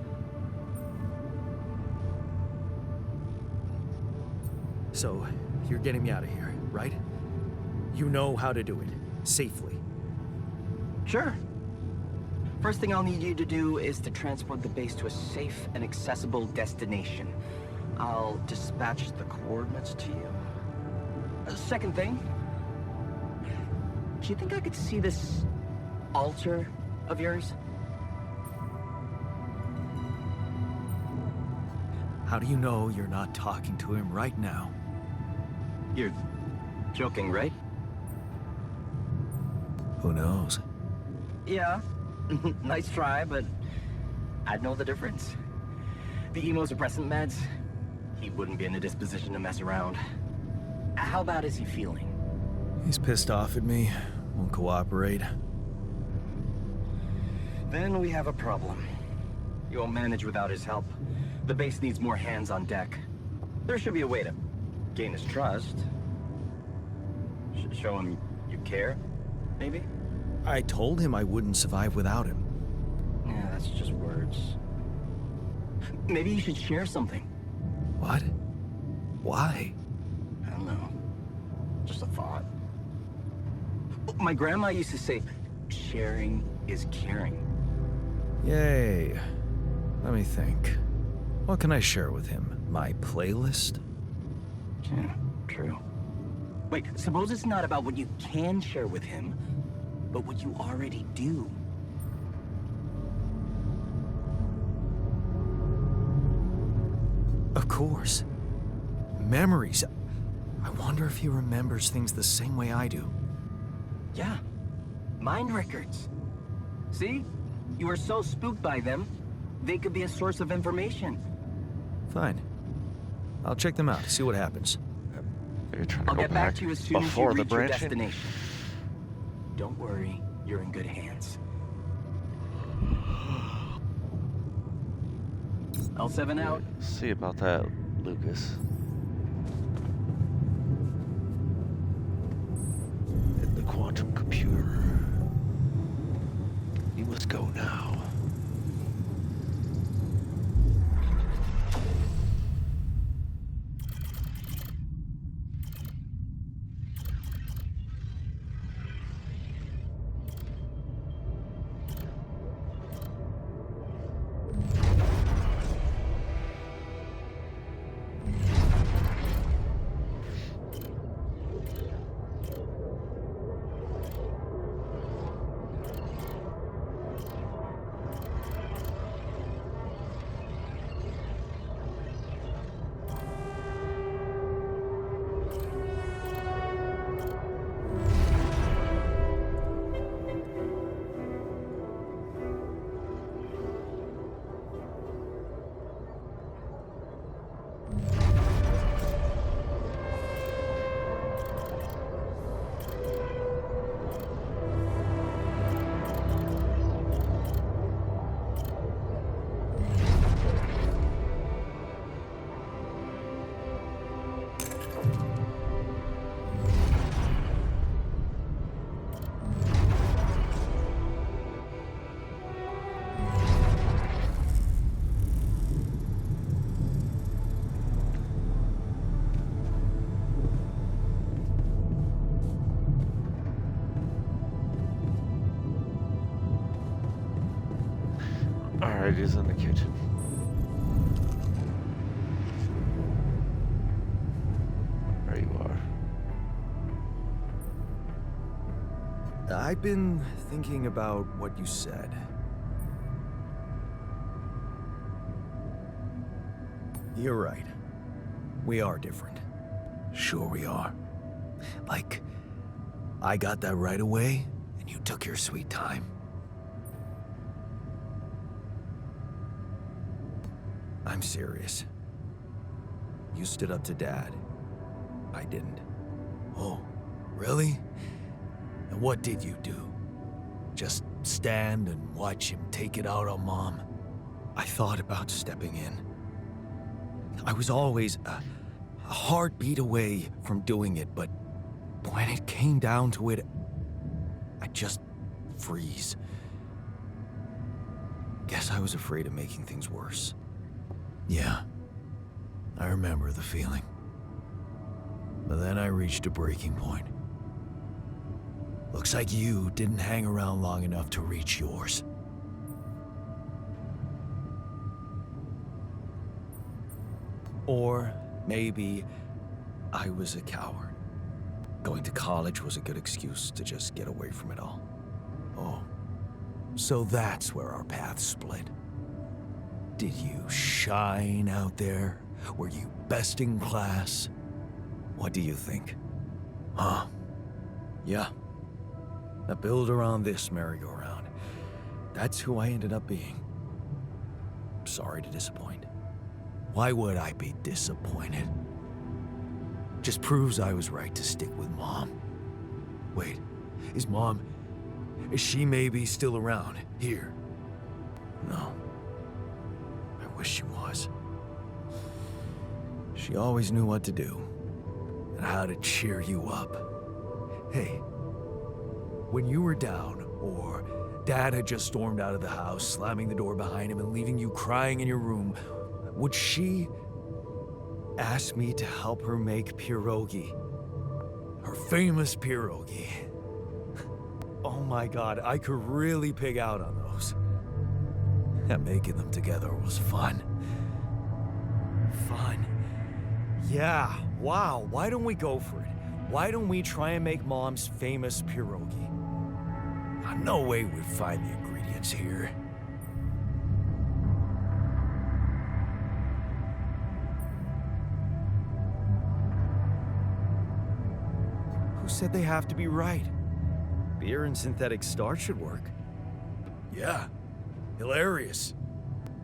So, you're getting me out of here, right? You know how to do it. Safely. Sure. First thing I'll need you to do is to transport the base to a safe and accessible destination. I'll dispatch the coordinates to you. Second thing, do you think I could see this altar of yours? How do you know you're not talking to him right now? You're joking, right? Who knows? Yeah. Nice try, but I'd know the difference. The immunosuppressant meds, he wouldn't be in a disposition to mess around. How bad is he feeling? He's pissed off at me. Won't cooperate. Then we have a problem. You won't manage without his help. The base needs more hands on deck. There should be a way to gain his trust. Show him you care, maybe? I told him I wouldn't survive without him. Yeah, that's just words. Maybe you should share something. What? Why? I don't know. Just a thought. My grandma used to say, sharing is caring. Yay. Let me think. What can I share with him? My playlist? Yeah, true. Wait, suppose it's not about what you can share with him, but what you already do. Of course. Memories. I wonder if he remembers things the same way I do. Yeah, mind records. See? You were so spooked by them, they could be a source of information. Fine. I'll check them out, see what happens. You're trying to I'll go get back to you as soon as you before the reach your branching? destination. Don't worry, you're in good hands. L7 out. See about that, Lucas. In the quantum computer. You must go now. Alright, he's in the kitchen. There you are. I've been thinking about what you said. You're right. We are different. Sure we are. Like, I got that right away, and you took your sweet time. I'm serious. You stood up to Dad. I didn't. Oh, really? And what did you do? Just stand and watch him take it out on Mom? I thought about stepping in. I was always a heartbeat away from doing it, but when it came down to it, I'd just freeze. Guess I was afraid of making things worse. Yeah, I remember the feeling. But then I reached a breaking point. Looks like you didn't hang around long enough to reach yours. Or maybe I was a coward. Going to college was a good excuse to just get away from it all. Oh, so that's where our paths split. Did you shine out there? Were you best in class? What do you think? Huh? Yeah. Now build around this merry-go-round. That's who I ended up being. Sorry to disappoint. Why would I be disappointed? Just proves I was right to stick with Mom. Wait, is she maybe still around here? No. I wish she was. She always knew what to do and how to cheer you up. Hey, when you were down or Dad had just stormed out of the house, slamming the door behind him and leaving you crying in your room, would she ask me to help her make pierogi? Her famous pierogi. Oh my God, I could really pig out on those. And making them together was fun. Fun. Yeah, wow, why don't we go for it? Why don't we try and make Mom's famous pierogi? No way we'd find the ingredients here. Who said they have to be right? Beer and synthetic starch should work. Yeah, hilarious.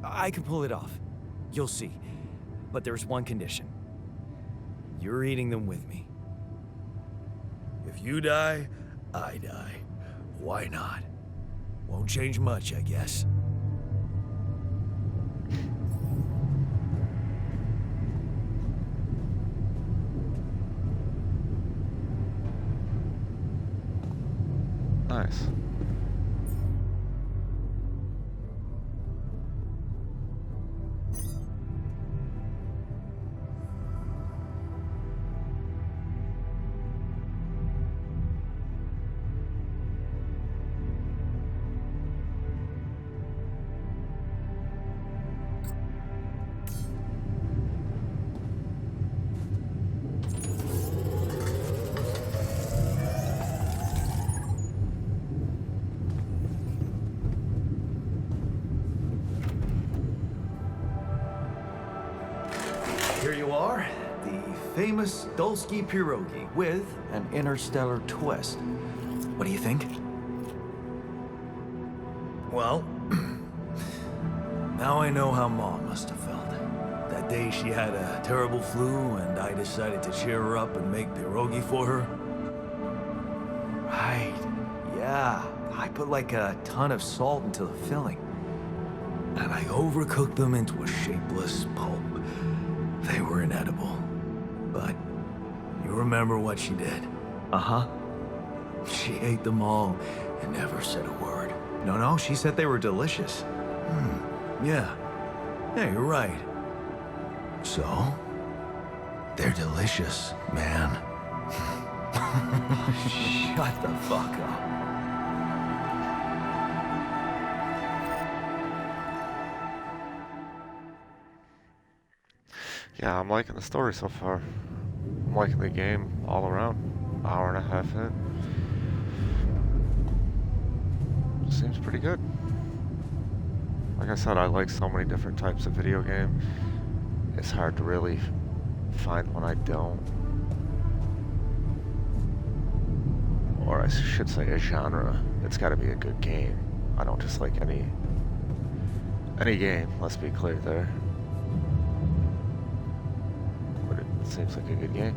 I can pull it off. You'll see. But there's one condition. You're eating them with me. If you die, I die. Why not? Won't change much, I guess. Nice. Here you are, the famous Dolski pierogi with an interstellar twist. What do you think? Well, now I know how Mom must have felt. That day she had a terrible flu and I decided to cheer her up and make pierogi for her. Right. Yeah. I put like a ton of salt into the filling. And I overcooked them into a shapeless pulp. They were inedible. But you remember what she did? Uh-huh. She ate them all and never said a word. No, she said they were delicious. Yeah. Yeah, you're right. So, they're delicious, man. Shut the fuck up. Yeah, I'm liking the story so far. I'm liking the game all around. Hour and a half in. Seems pretty good. Like I said, I like so many different types of video game. It's hard to really find one I don't. Or I should say a genre. It's gotta be a good game. I don't just like any game, let's be clear there. But it seems like a good game.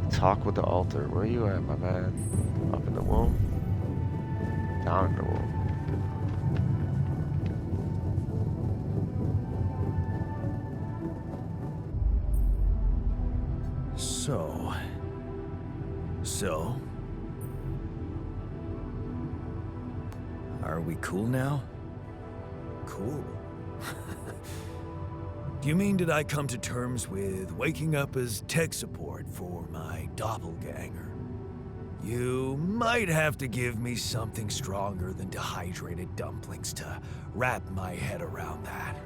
Talk with the altar. Where are you at, my man? Up in the womb? Down in the womb. So? Are we cool now? Cool. Do you mean did I come to terms with waking up as tech support for my doppelganger? You might have to give me something stronger than dehydrated dumplings to wrap my head around that.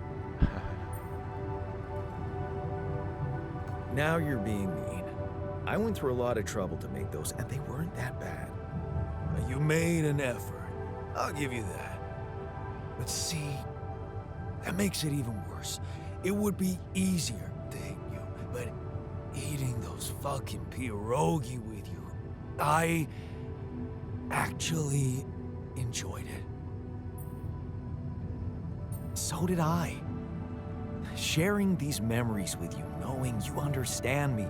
Now you're being mean. I went through a lot of trouble to make those, and they weren't that bad. You made an effort. I'll give you that. But see, that makes it even worse. It would be easier to hate you, but eating those fucking pierogi with you, I actually enjoyed it. So did I. Sharing these memories with you, knowing you understand me,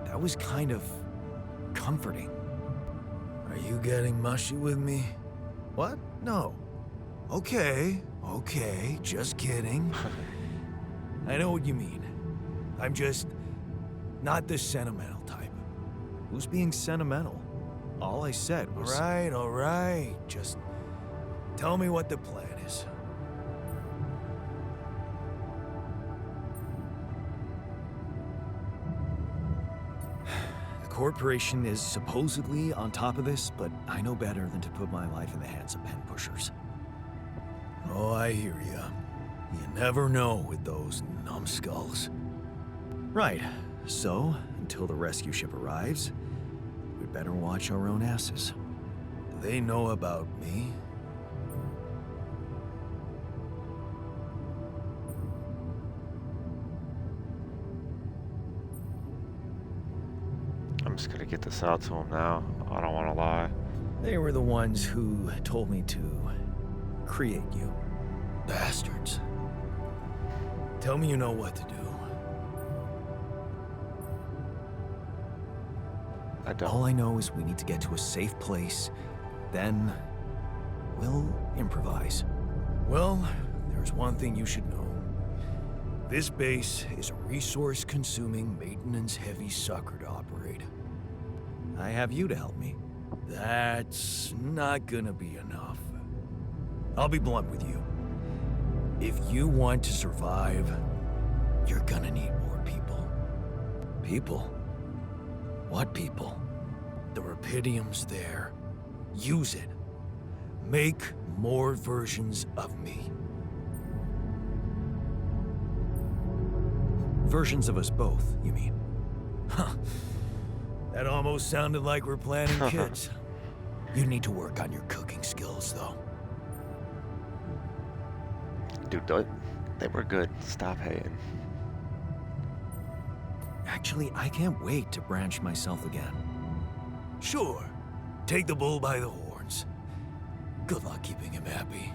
that was kind of comforting. Are you getting mushy with me? What? No. Okay, just kidding. I know what you mean. I'm just not the sentimental type. Who's being sentimental? All I said was... All right. Just tell me what the plan is. The corporation is supposedly on top of this, but I know better than to put my life in the hands of pen pushers. Oh, I hear ya. You never know with those numbskulls. Right. So, until the rescue ship arrives, we'd better watch our own asses. Do they know about me? I'm just gonna get this out to him now. I don't want to lie. They were the ones who told me to create you. Bastards. Tell me you know what to do. I don't. All I know is we need to get to a safe place, then we'll improvise. Well, there's one thing you should know. This base is a resource-consuming, maintenance-heavy sucker to operate. I have you to help me. That's not gonna be enough. I'll be blunt with you. If you want to survive, you're gonna need more people. People? What people? The Rapidium's there. Use it. Make more versions of me. Versions of us both, you mean? Huh. That almost sounded like we're planning kids. You need to work on your cooking skills, though. Dude, they were good. Stop hating. Actually, I can't wait to branch myself again. Sure. Take the bull by the horns. Good luck keeping him happy.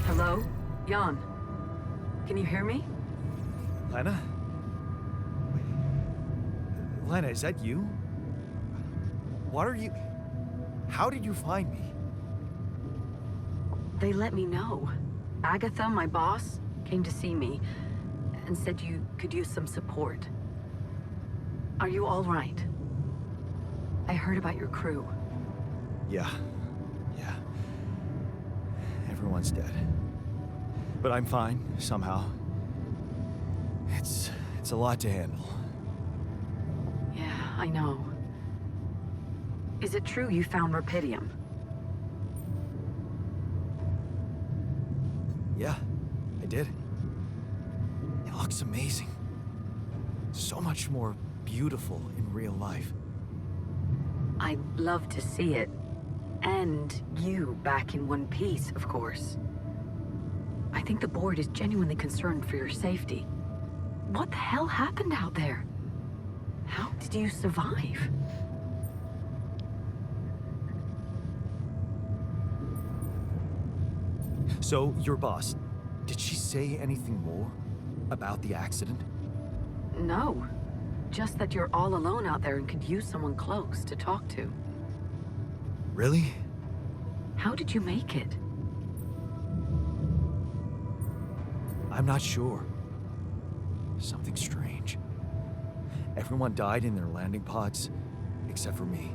Hello? Jan? Can you hear me? Lena? Lena, is that you? What are you... How did you find me? They let me know. Agatha, my boss, came to see me and said you could use some support. Are you all right? I heard about your crew. Yeah. Everyone's dead. But I'm fine, somehow. It's a lot to handle. Yeah, I know. Is it true you found Rapidium? Yeah, I did. It looks amazing. So much more beautiful in real life. I'd love to see it. And you back in one piece, of course. I think the board is genuinely concerned for your safety. What the hell happened out there? How did you survive? So, your boss, did she say anything more about the accident? No. Just that you're all alone out there and could use someone close to talk to. Really? How did you make it? I'm not sure. Something strange. Everyone died in their landing pods, except for me.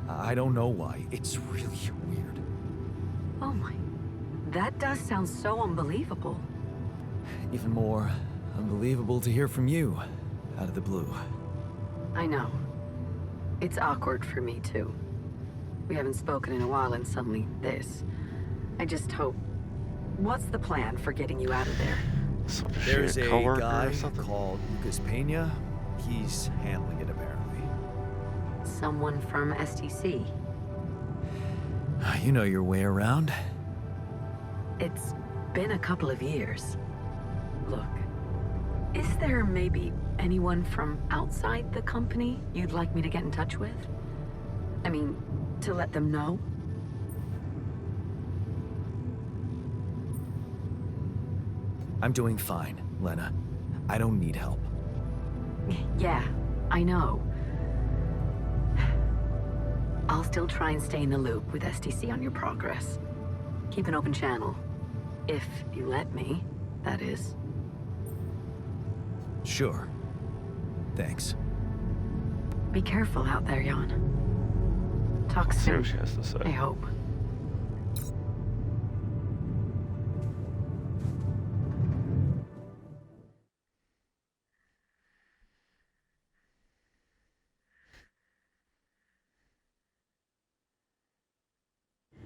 I don't know why. It's really weird. Oh my... That does sound so unbelievable. Even more unbelievable to hear from you, out of the blue. I know. It's awkward for me, too. We haven't spoken in a while and suddenly this. I just hope... What's the plan for getting you out of there? Some There's shit a coworker guy or something. called Lucas Pena. He's handling it, apparently. Someone from STC. You know your way around. It's been a couple of years. Look, is there maybe anyone from outside the company you'd like me to get in touch with? I mean, to let them know? I'm doing fine, Lena. I don't need help. Yeah, I know. I'll still try and stay in the loop with STC on your progress. Keep an open channel. If you let me, that is. Sure. Thanks. Be careful out there, Jan. Talk See soon, what she has to say. I hope.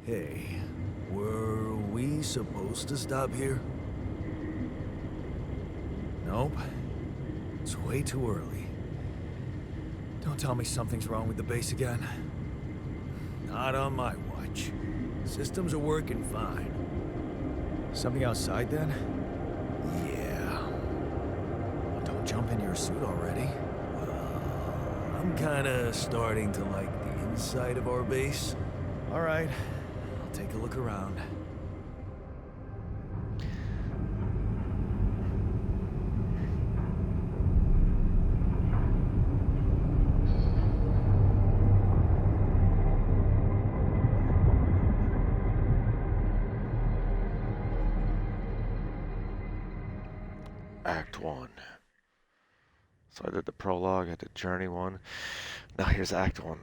Hey, were we supposed to stop here? Nope. It's way too early. Don't tell me something's wrong with the base again. Not on my watch. Systems are working fine. Something outside then? Yeah. Well, don't jump into your suit already. I'm kinda starting to like the inside of our base. Alright, I'll take a look around. Act 1. So I did the prologue, I did Journey 1. Now here's Act 1.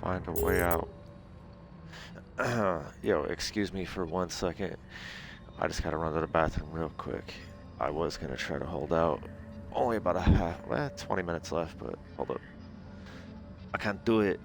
Find a way out. Yo, excuse me for 1 second. I just gotta run to the bathroom real quick. I was gonna try to hold out. Only about 20 minutes left, but hold up. I can't do it.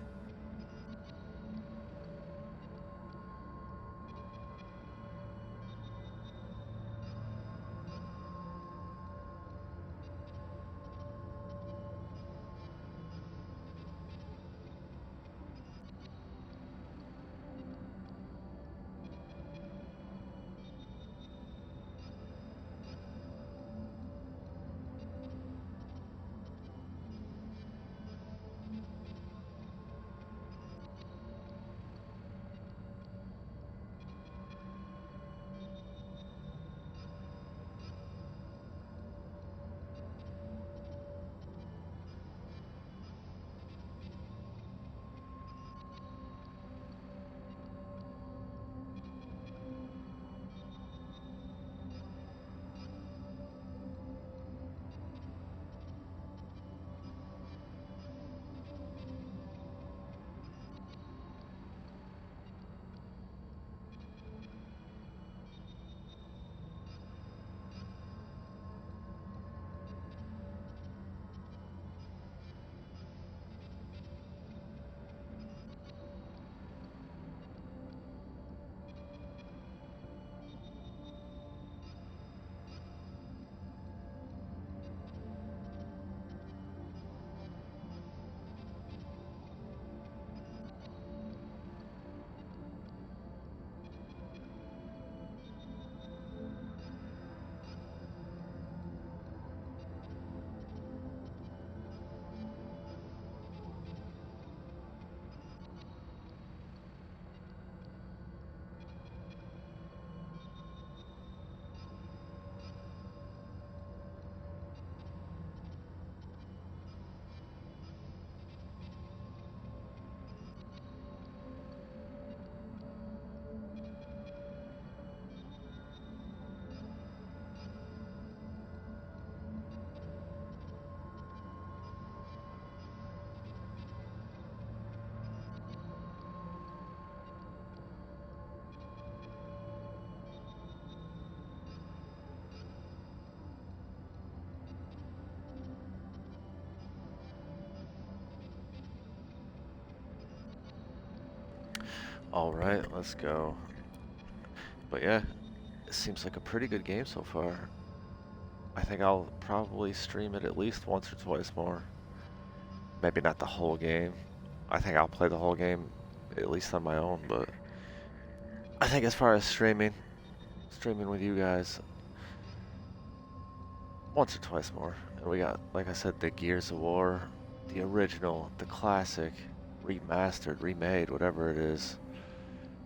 Alright, let's go. But yeah, it seems like a pretty good game so far. I think I'll probably stream it at least once or twice more. Maybe not the whole game. I think I'll play the whole game at least on my own, but I think as far as streaming with you guys, once or twice more. And we got, like I said, the Gears of War, the original, the classic, remastered, remade, whatever it is.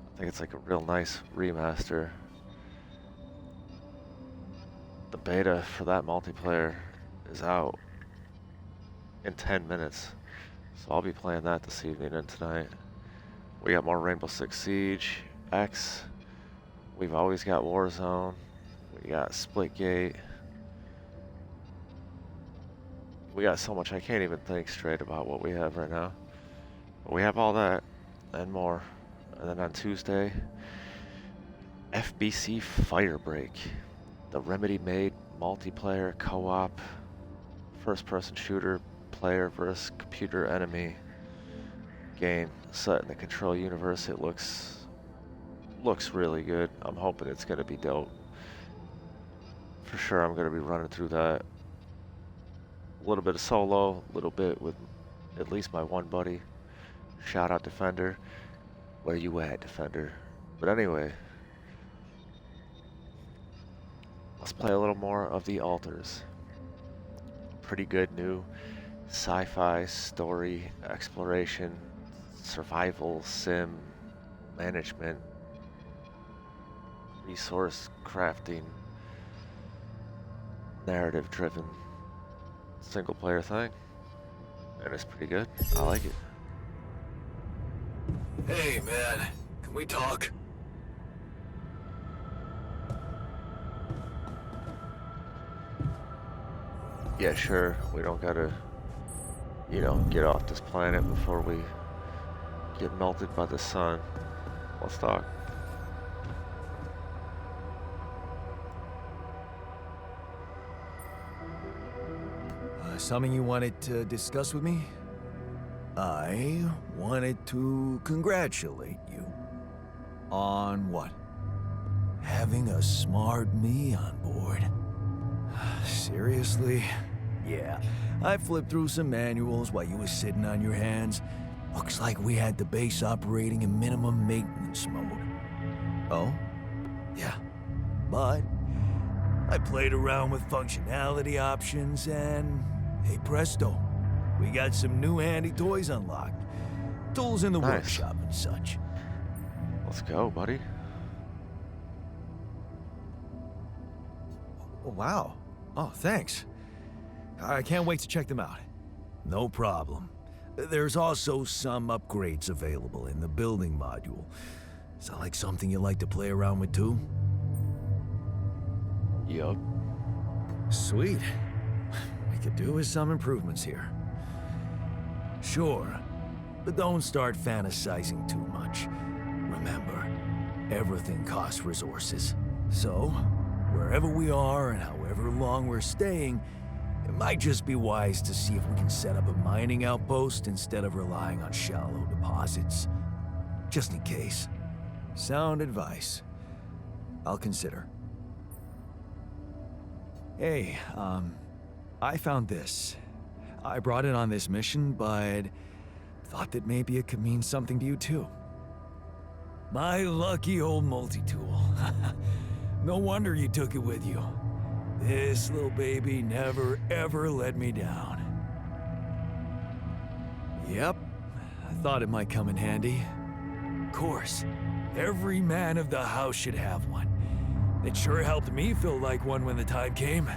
I think it's like a real nice remaster. The beta for that multiplayer is out in 10 minutes. So I'll be playing that this evening and tonight. We got more Rainbow Six Siege, X. We've always got Warzone. We got Splitgate. We got so much I can't even think straight about what we have right now. But we have all that and more. And then on Tuesday, FBC Firebreak, the Remedy-made multiplayer co-op first-person shooter player versus computer enemy game set in the Control universe. It looks really good. I'm hoping it's gonna be dope. For sure, I'm gonna be running through that. A little bit of solo, a little bit with at least my one buddy. Shout out Defender. Where you at, Defender? But anyway, let's play a little more of The Alters. Pretty good new sci-fi story, exploration, survival, sim, management, resource crafting, narrative driven single player thing. And it's pretty good. I like it. Hey, man. Can we talk? Yeah, sure. We don't gotta, you know, get off this planet before we get melted by the sun. Let's talk. Something you wanted to discuss with me? I wanted to congratulate you. On what? Having a smart me on board. Seriously? Yeah, I flipped through some manuals while you were sitting on your hands. Looks like we had the base operating in minimum maintenance mode. Oh? Yeah. But I played around with functionality options and, hey presto, we got some new handy toys unlocked. Tools in the Nice. workshop and such. Let's go, buddy. Oh, wow. Oh, thanks. I can't wait to check them out. No problem. There's also some upgrades available in the building module. Sound like something you like to play around with too? Yup. Sweet. We could do with some improvements here. Sure, but don't start fantasizing too much. Remember, everything costs resources. So, wherever we are and however long we're staying, it might just be wise to see if we can set up a mining outpost instead of relying on shallow deposits. Just in case. Sound advice. I'll consider. Hey, I found this. I brought it on this mission, but thought that maybe it could mean something to you too. My lucky old multi-tool. No wonder you took it with you. This little baby never ever let me down. Yep, I thought it might come in handy. Of course, every man of the house should have one. It sure helped me feel like one when the time came.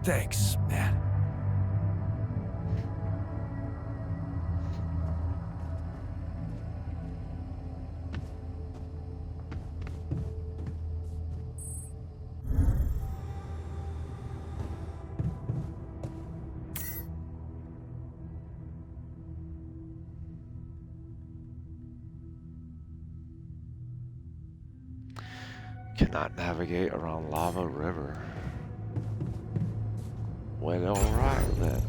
Thanks, man. Cannot navigate around Lava River. Well, alright then.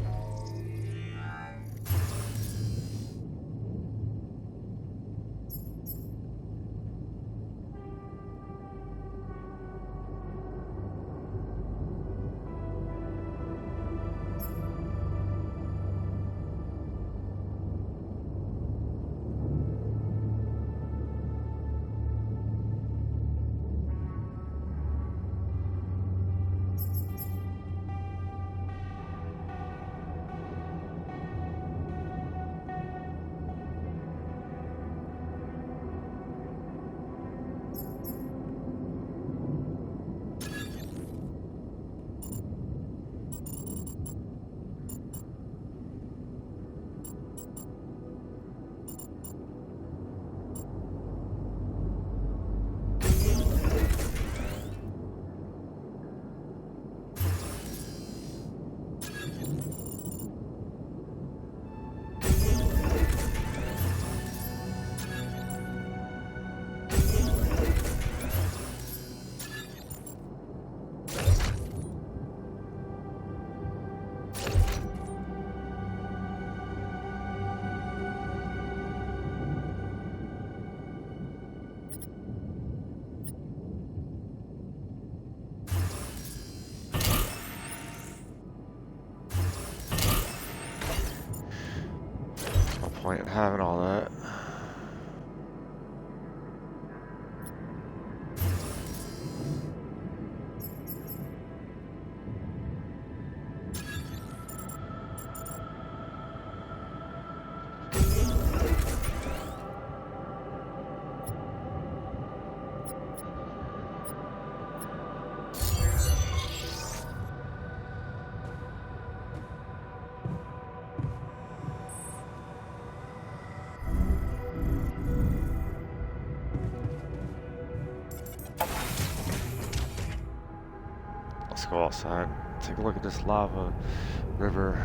having all that. Let's go outside, take a look at this lava river.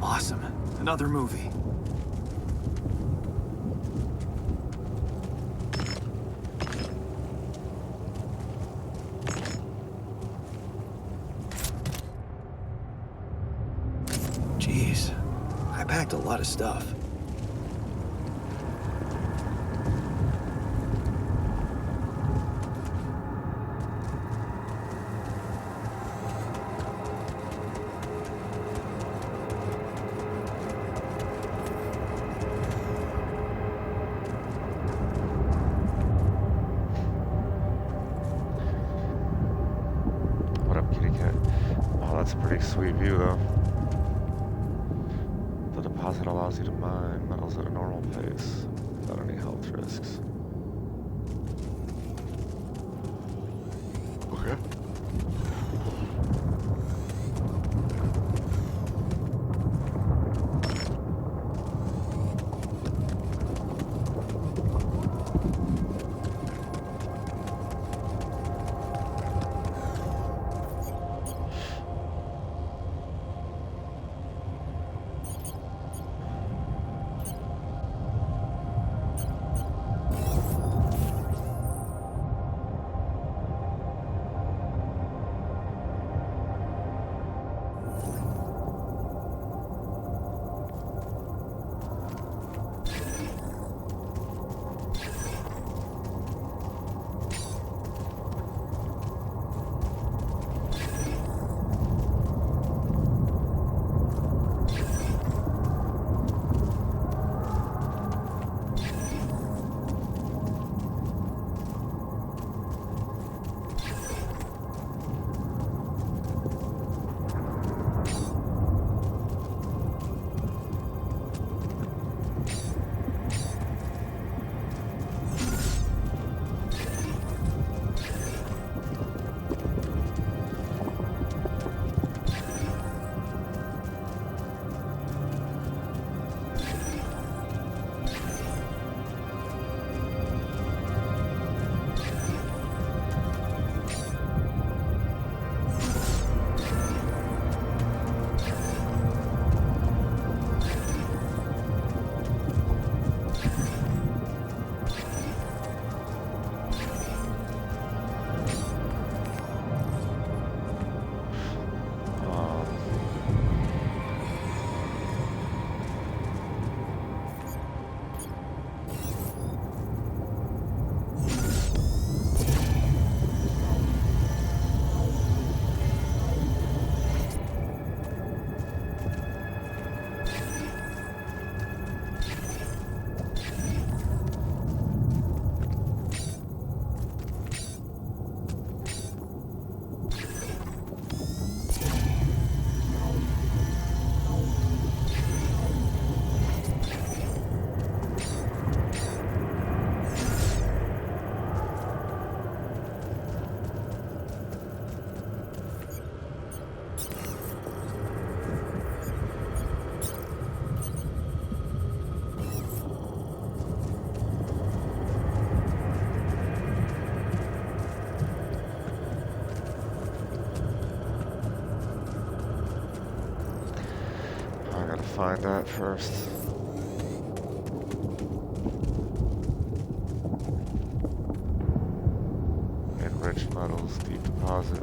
Awesome. Another movie. Jeez, I packed a lot of stuff. What up, kitty cat? Oh, that's a pretty sweet view, though. The deposit allows you to mine metals at a normal pace without any health risks. Okay. find that first. Enriched metals, deep deposit.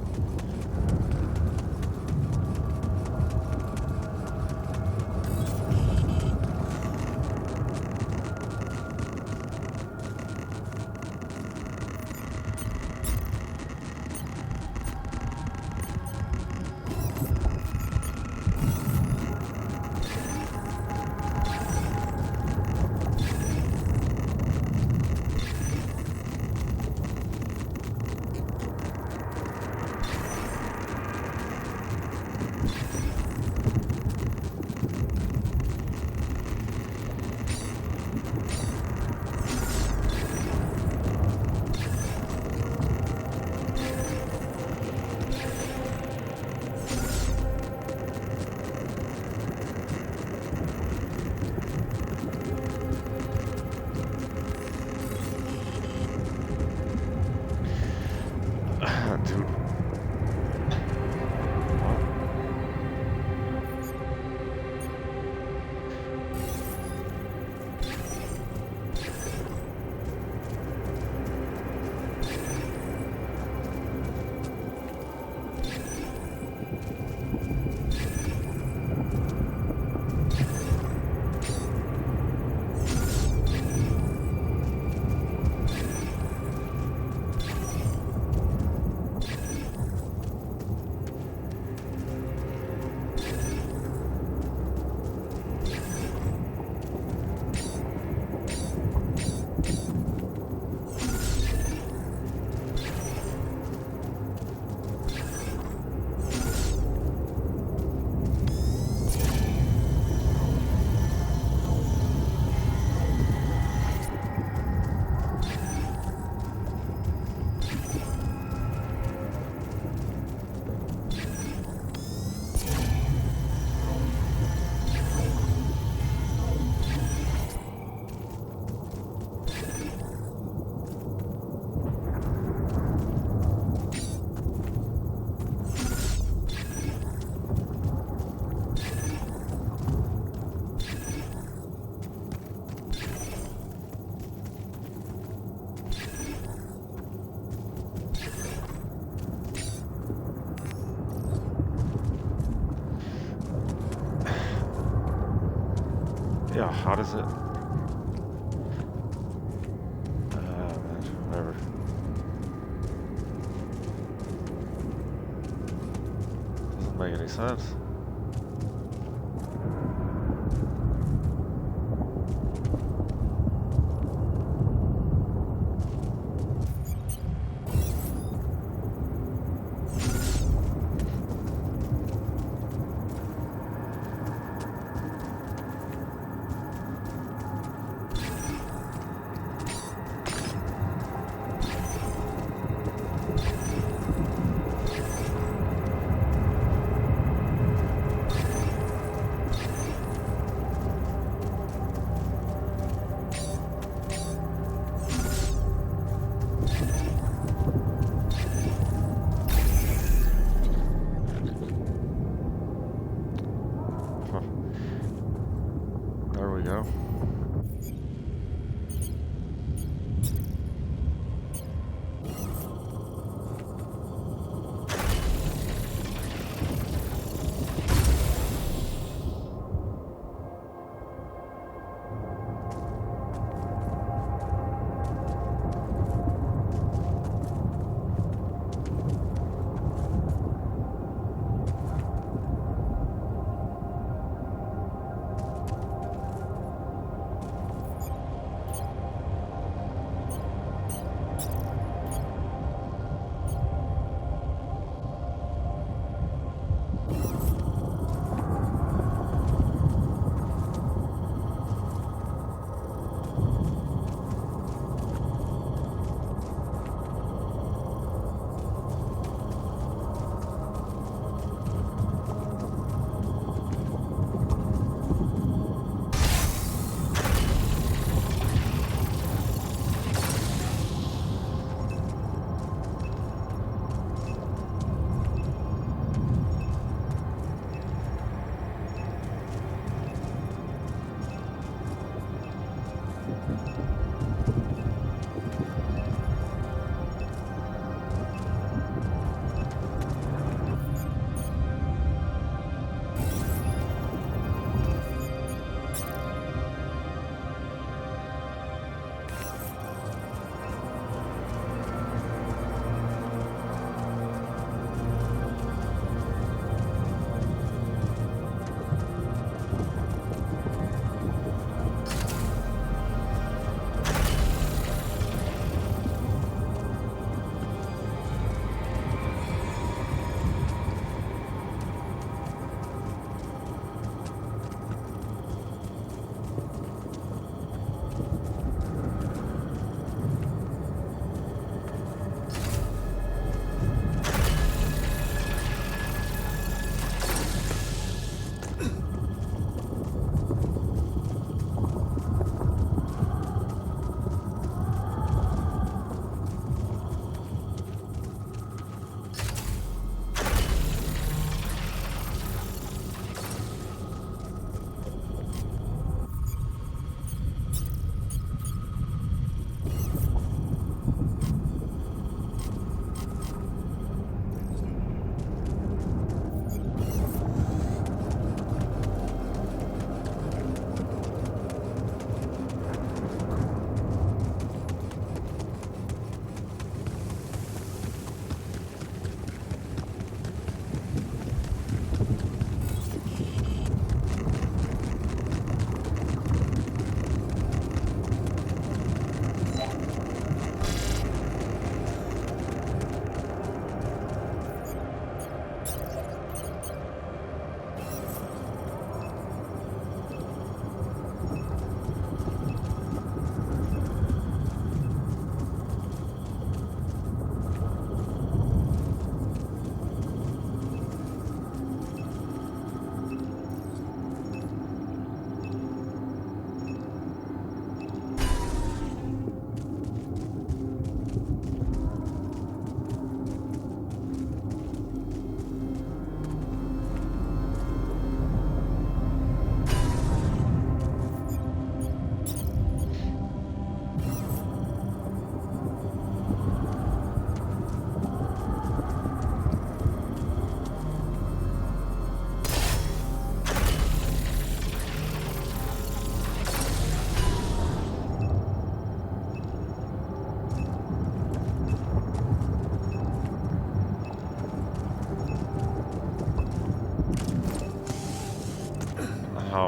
Dude. Yeah, how does it? Man, whatever. Doesn't make any sense.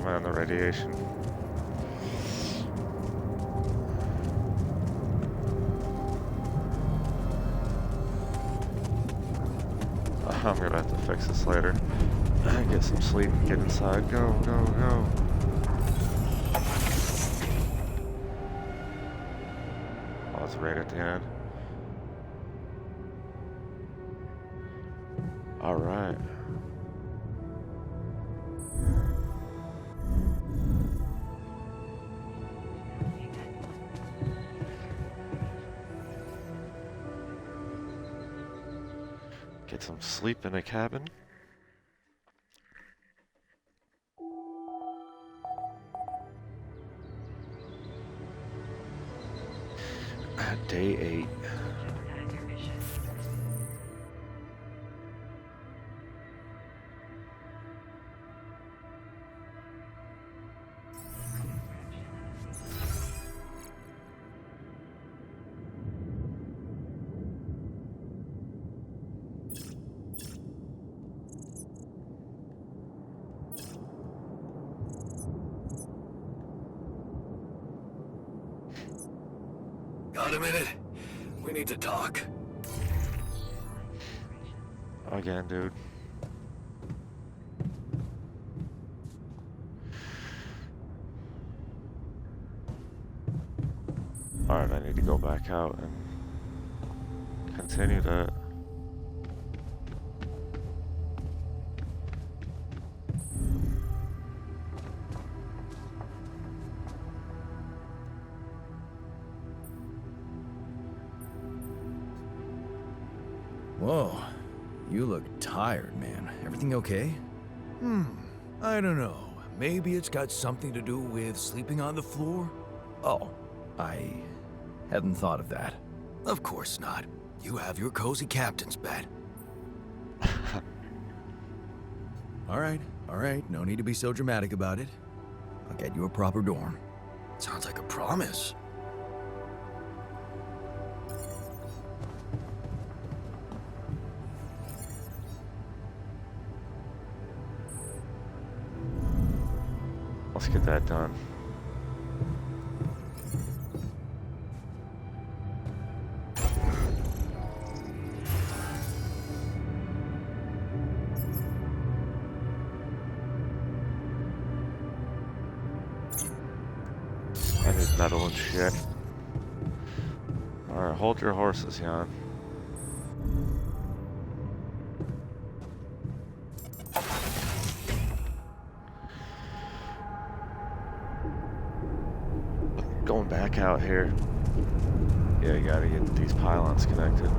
man, the radiation. I'm gonna have to fix this later. Get some sleep and get inside. Go, go, go. Oh, it's right at the end. All right. Get some sleep in a cabin. Day 8. Got a minute? We need to talk. Again, dude. Alright, I need to go back out and continue that. Whoa, you look tired, man. Everything okay? I don't know. Maybe it's got something to do with sleeping on the floor? Oh, I hadn't thought of that. Of course not. You have your cozy captain's bed. All right, no need to be so dramatic about it. I'll get you a proper dorm. Sounds like a promise. Let's get that done. I need metal and shit. Alright, hold your horses, Jan. Going back out here. Yeah, you gotta get these pylons connected.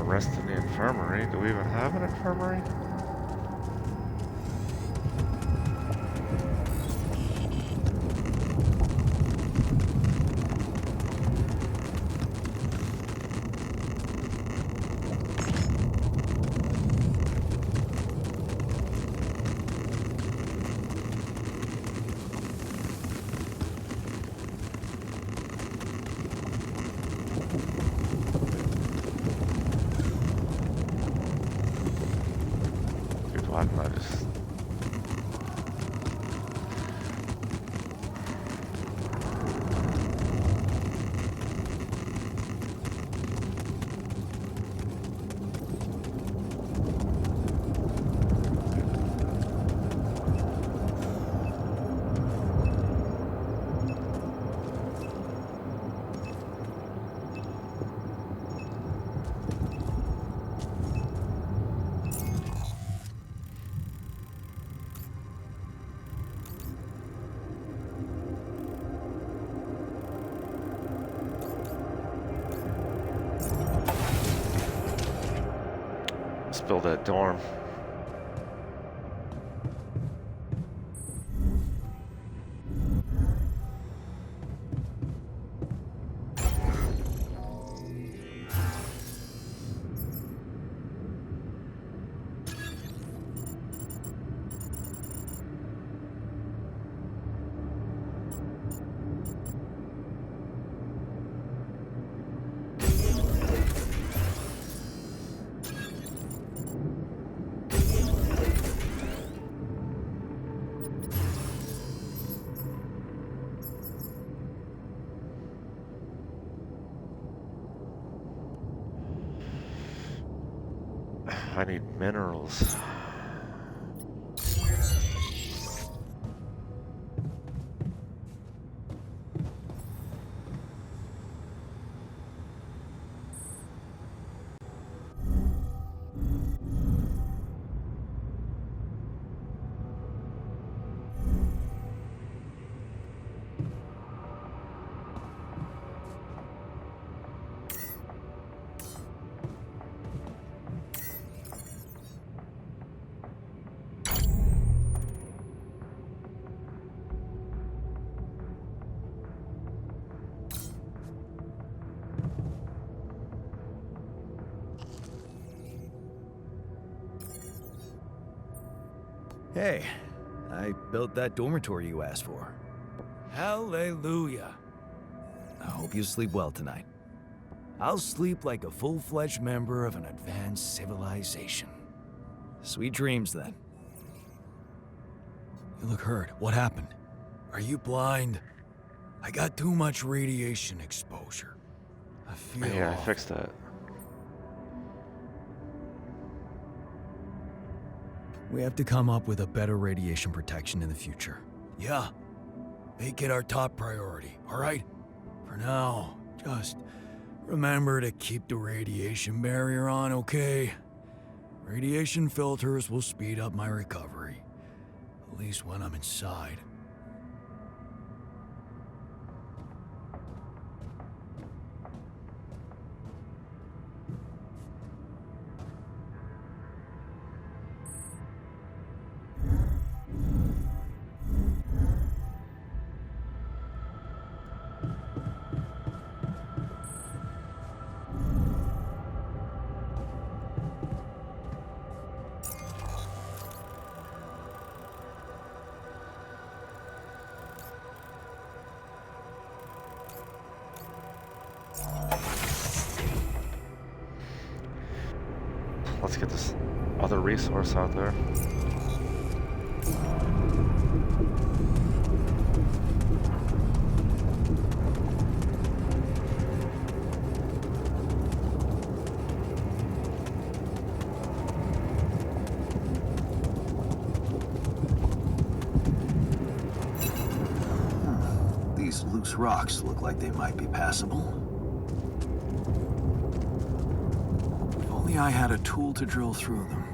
Rest in the infirmary. Do we even have an infirmary? build that dorm. I need minerals. Hey, I built that dormitory you asked for. Hallelujah. I hope you sleep well tonight. I'll sleep like a full-fledged member of an advanced civilization. Sweet dreams, then. You look hurt. What happened? Are you blind? I got too much radiation exposure. I feel Yeah, I off. fixed that. We have to come up with a better radiation protection in the future. Yeah. Make it our top priority, all right? For now, just remember to keep the radiation barrier on, okay? Radiation filters will speed up my recovery. At least when I'm inside. Let's get this other resource out there. These loose rocks look like they might be passable. If only I had a tool to drill through them.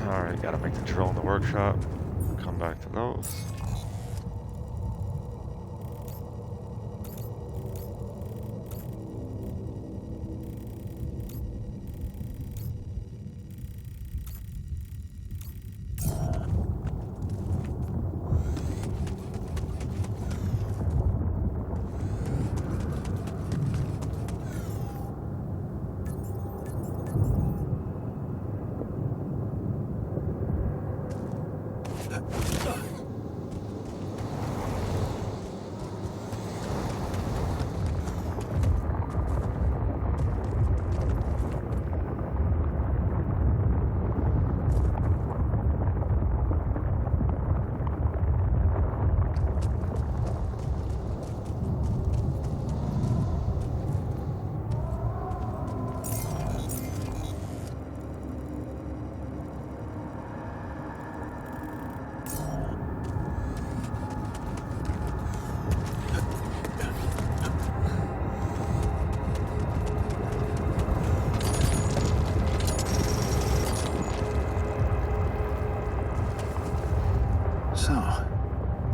Alright, gotta make the drill in the workshop. Come back to those.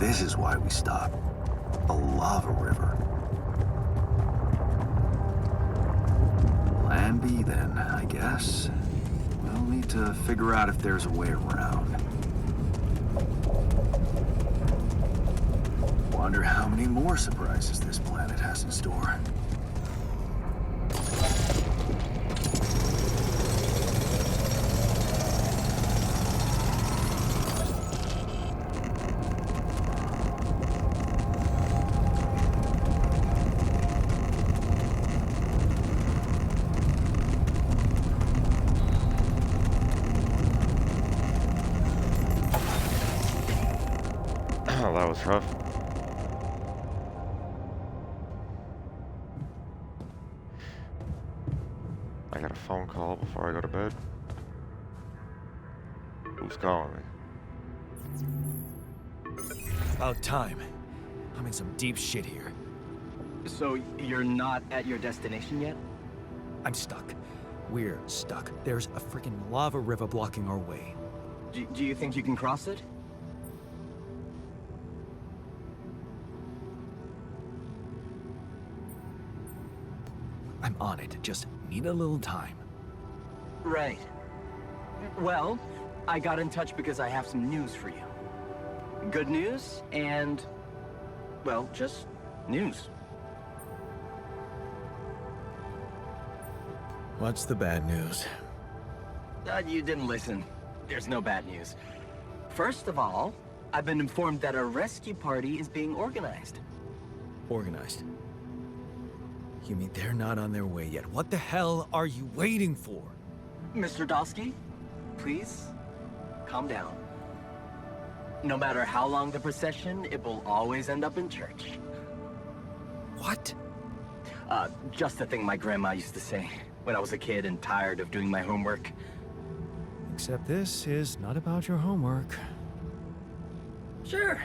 This is why we stopped. The lava river. Plan B then, I guess. We'll need to figure out if there's a way around. Wonder how many more surprises this planet has in store. Oh, that was rough. I got a phone call before I go to bed. Who's calling me? About time. I'm in some deep shit here. So you're not at your destination yet? I'm stuck. We're stuck. There's a freaking lava river blocking our way. Do you think you can cross it? I'm on it. Just need a little time. Right. Well, I got in touch because I have some news for you. Good news and, well, just news. What's the bad news? You didn't listen. There's no bad news. First of all, I've been informed that a rescue party is being organized. Organized. You mean they're not on their way yet? What the hell are you waiting for? Mr. Dolski, please, calm down. No matter how long the procession, it will always end up in church. What? Just a thing my grandma used to say when I was a kid and tired of doing my homework. Except this is not about your homework. Sure.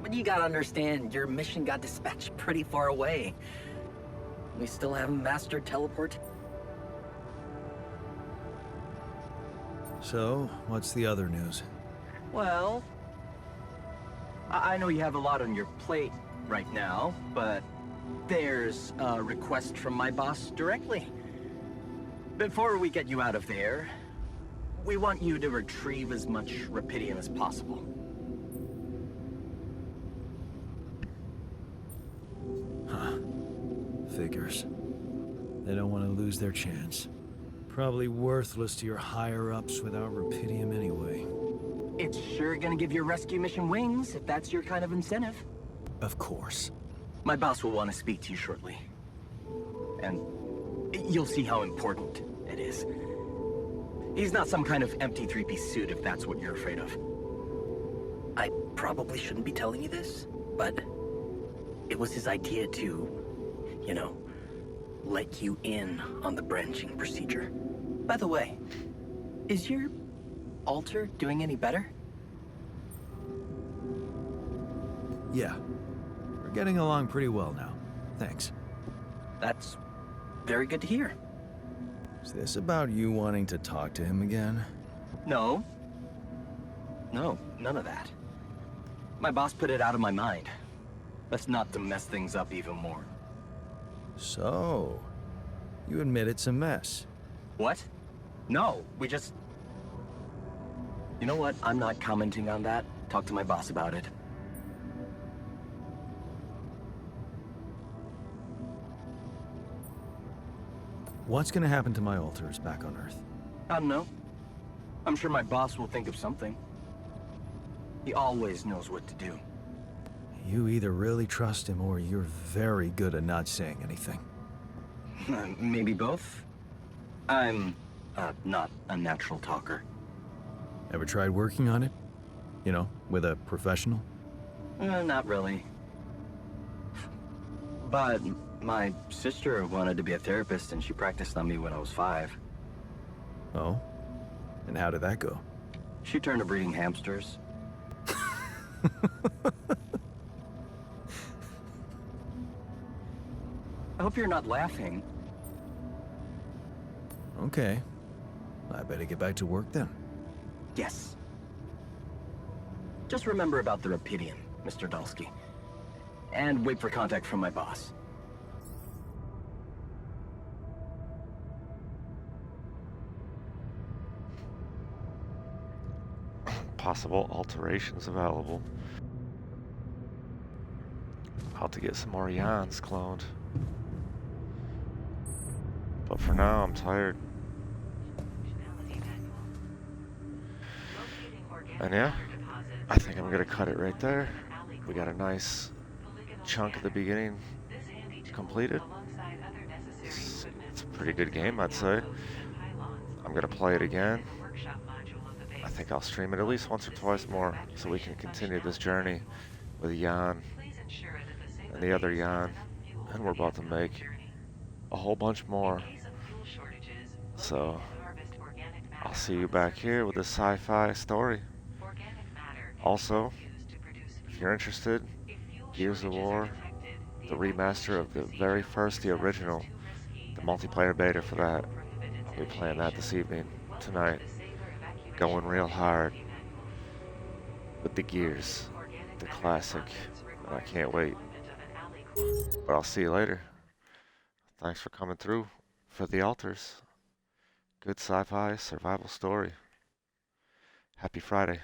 But you gotta understand, your mission got dispatched pretty far away. We still haven't mastered teleport. So, what's the other news? Well, I know you have a lot on your plate right now, but there's a request from my boss directly. Before we get you out of there, we want you to retrieve as much Rapidium as possible. Figures. They don't want to lose their chance. Probably worthless to your higher-ups without Rapidium anyway. It's sure gonna give your rescue mission wings, if that's your kind of incentive. Of course. My boss will want to speak to you shortly. And you'll see how important it is. He's not some kind of empty three-piece suit, if that's what you're afraid of. I probably shouldn't be telling you this, but it was his idea to, you know, let you in on the branching procedure. By the way, is your altar doing any better? Yeah. We're getting along pretty well now. Thanks. That's very good to hear. Is this about you wanting to talk to him again? No. No, none of that. My boss put it out of my mind. That's not to mess things up even more. So, you admit it's a mess. What? No, we just... You know what? I'm not commenting on that. Talk to my boss about it. What's gonna happen to my altars back on Earth? I don't know. I'm sure my boss will think of something. He always knows what to do. You either really trust him or you're very good at not saying anything. Maybe both. I'm not a natural talker. Ever tried working on it? You know, with a professional? Not really. But my sister wanted to be a therapist and she practiced on me when I was 5. Oh? And how did that go? She turned to breeding hamsters. I hope you're not laughing. Okay. I better get back to work then. Yes. Just remember about the Rapidium. Mr. Dolski. And wait for contact from my boss. Possible alterations available. How to get some more Jans cloned. But for now, I'm tired. And yeah, I think I'm gonna cut it right there. We got a nice chunk at the beginning completed. It's a pretty good game, I'd say. I'm gonna play it again. I think I'll stream it at least once or twice more so we can continue this journey with Jan and the other Jan. And we're about to make a whole bunch more. So I'll see you back here with a sci-fi story. Also, if you're interested, Gears of War, the remaster of the very first, the original, the multiplayer beta for that. I'll be playing that this evening, tonight. Going real hard with the Gears, the classic. And I can't wait. But I'll see you later. Thanks for coming through for the Alters. Good sci-fi survival story. Happy Friday.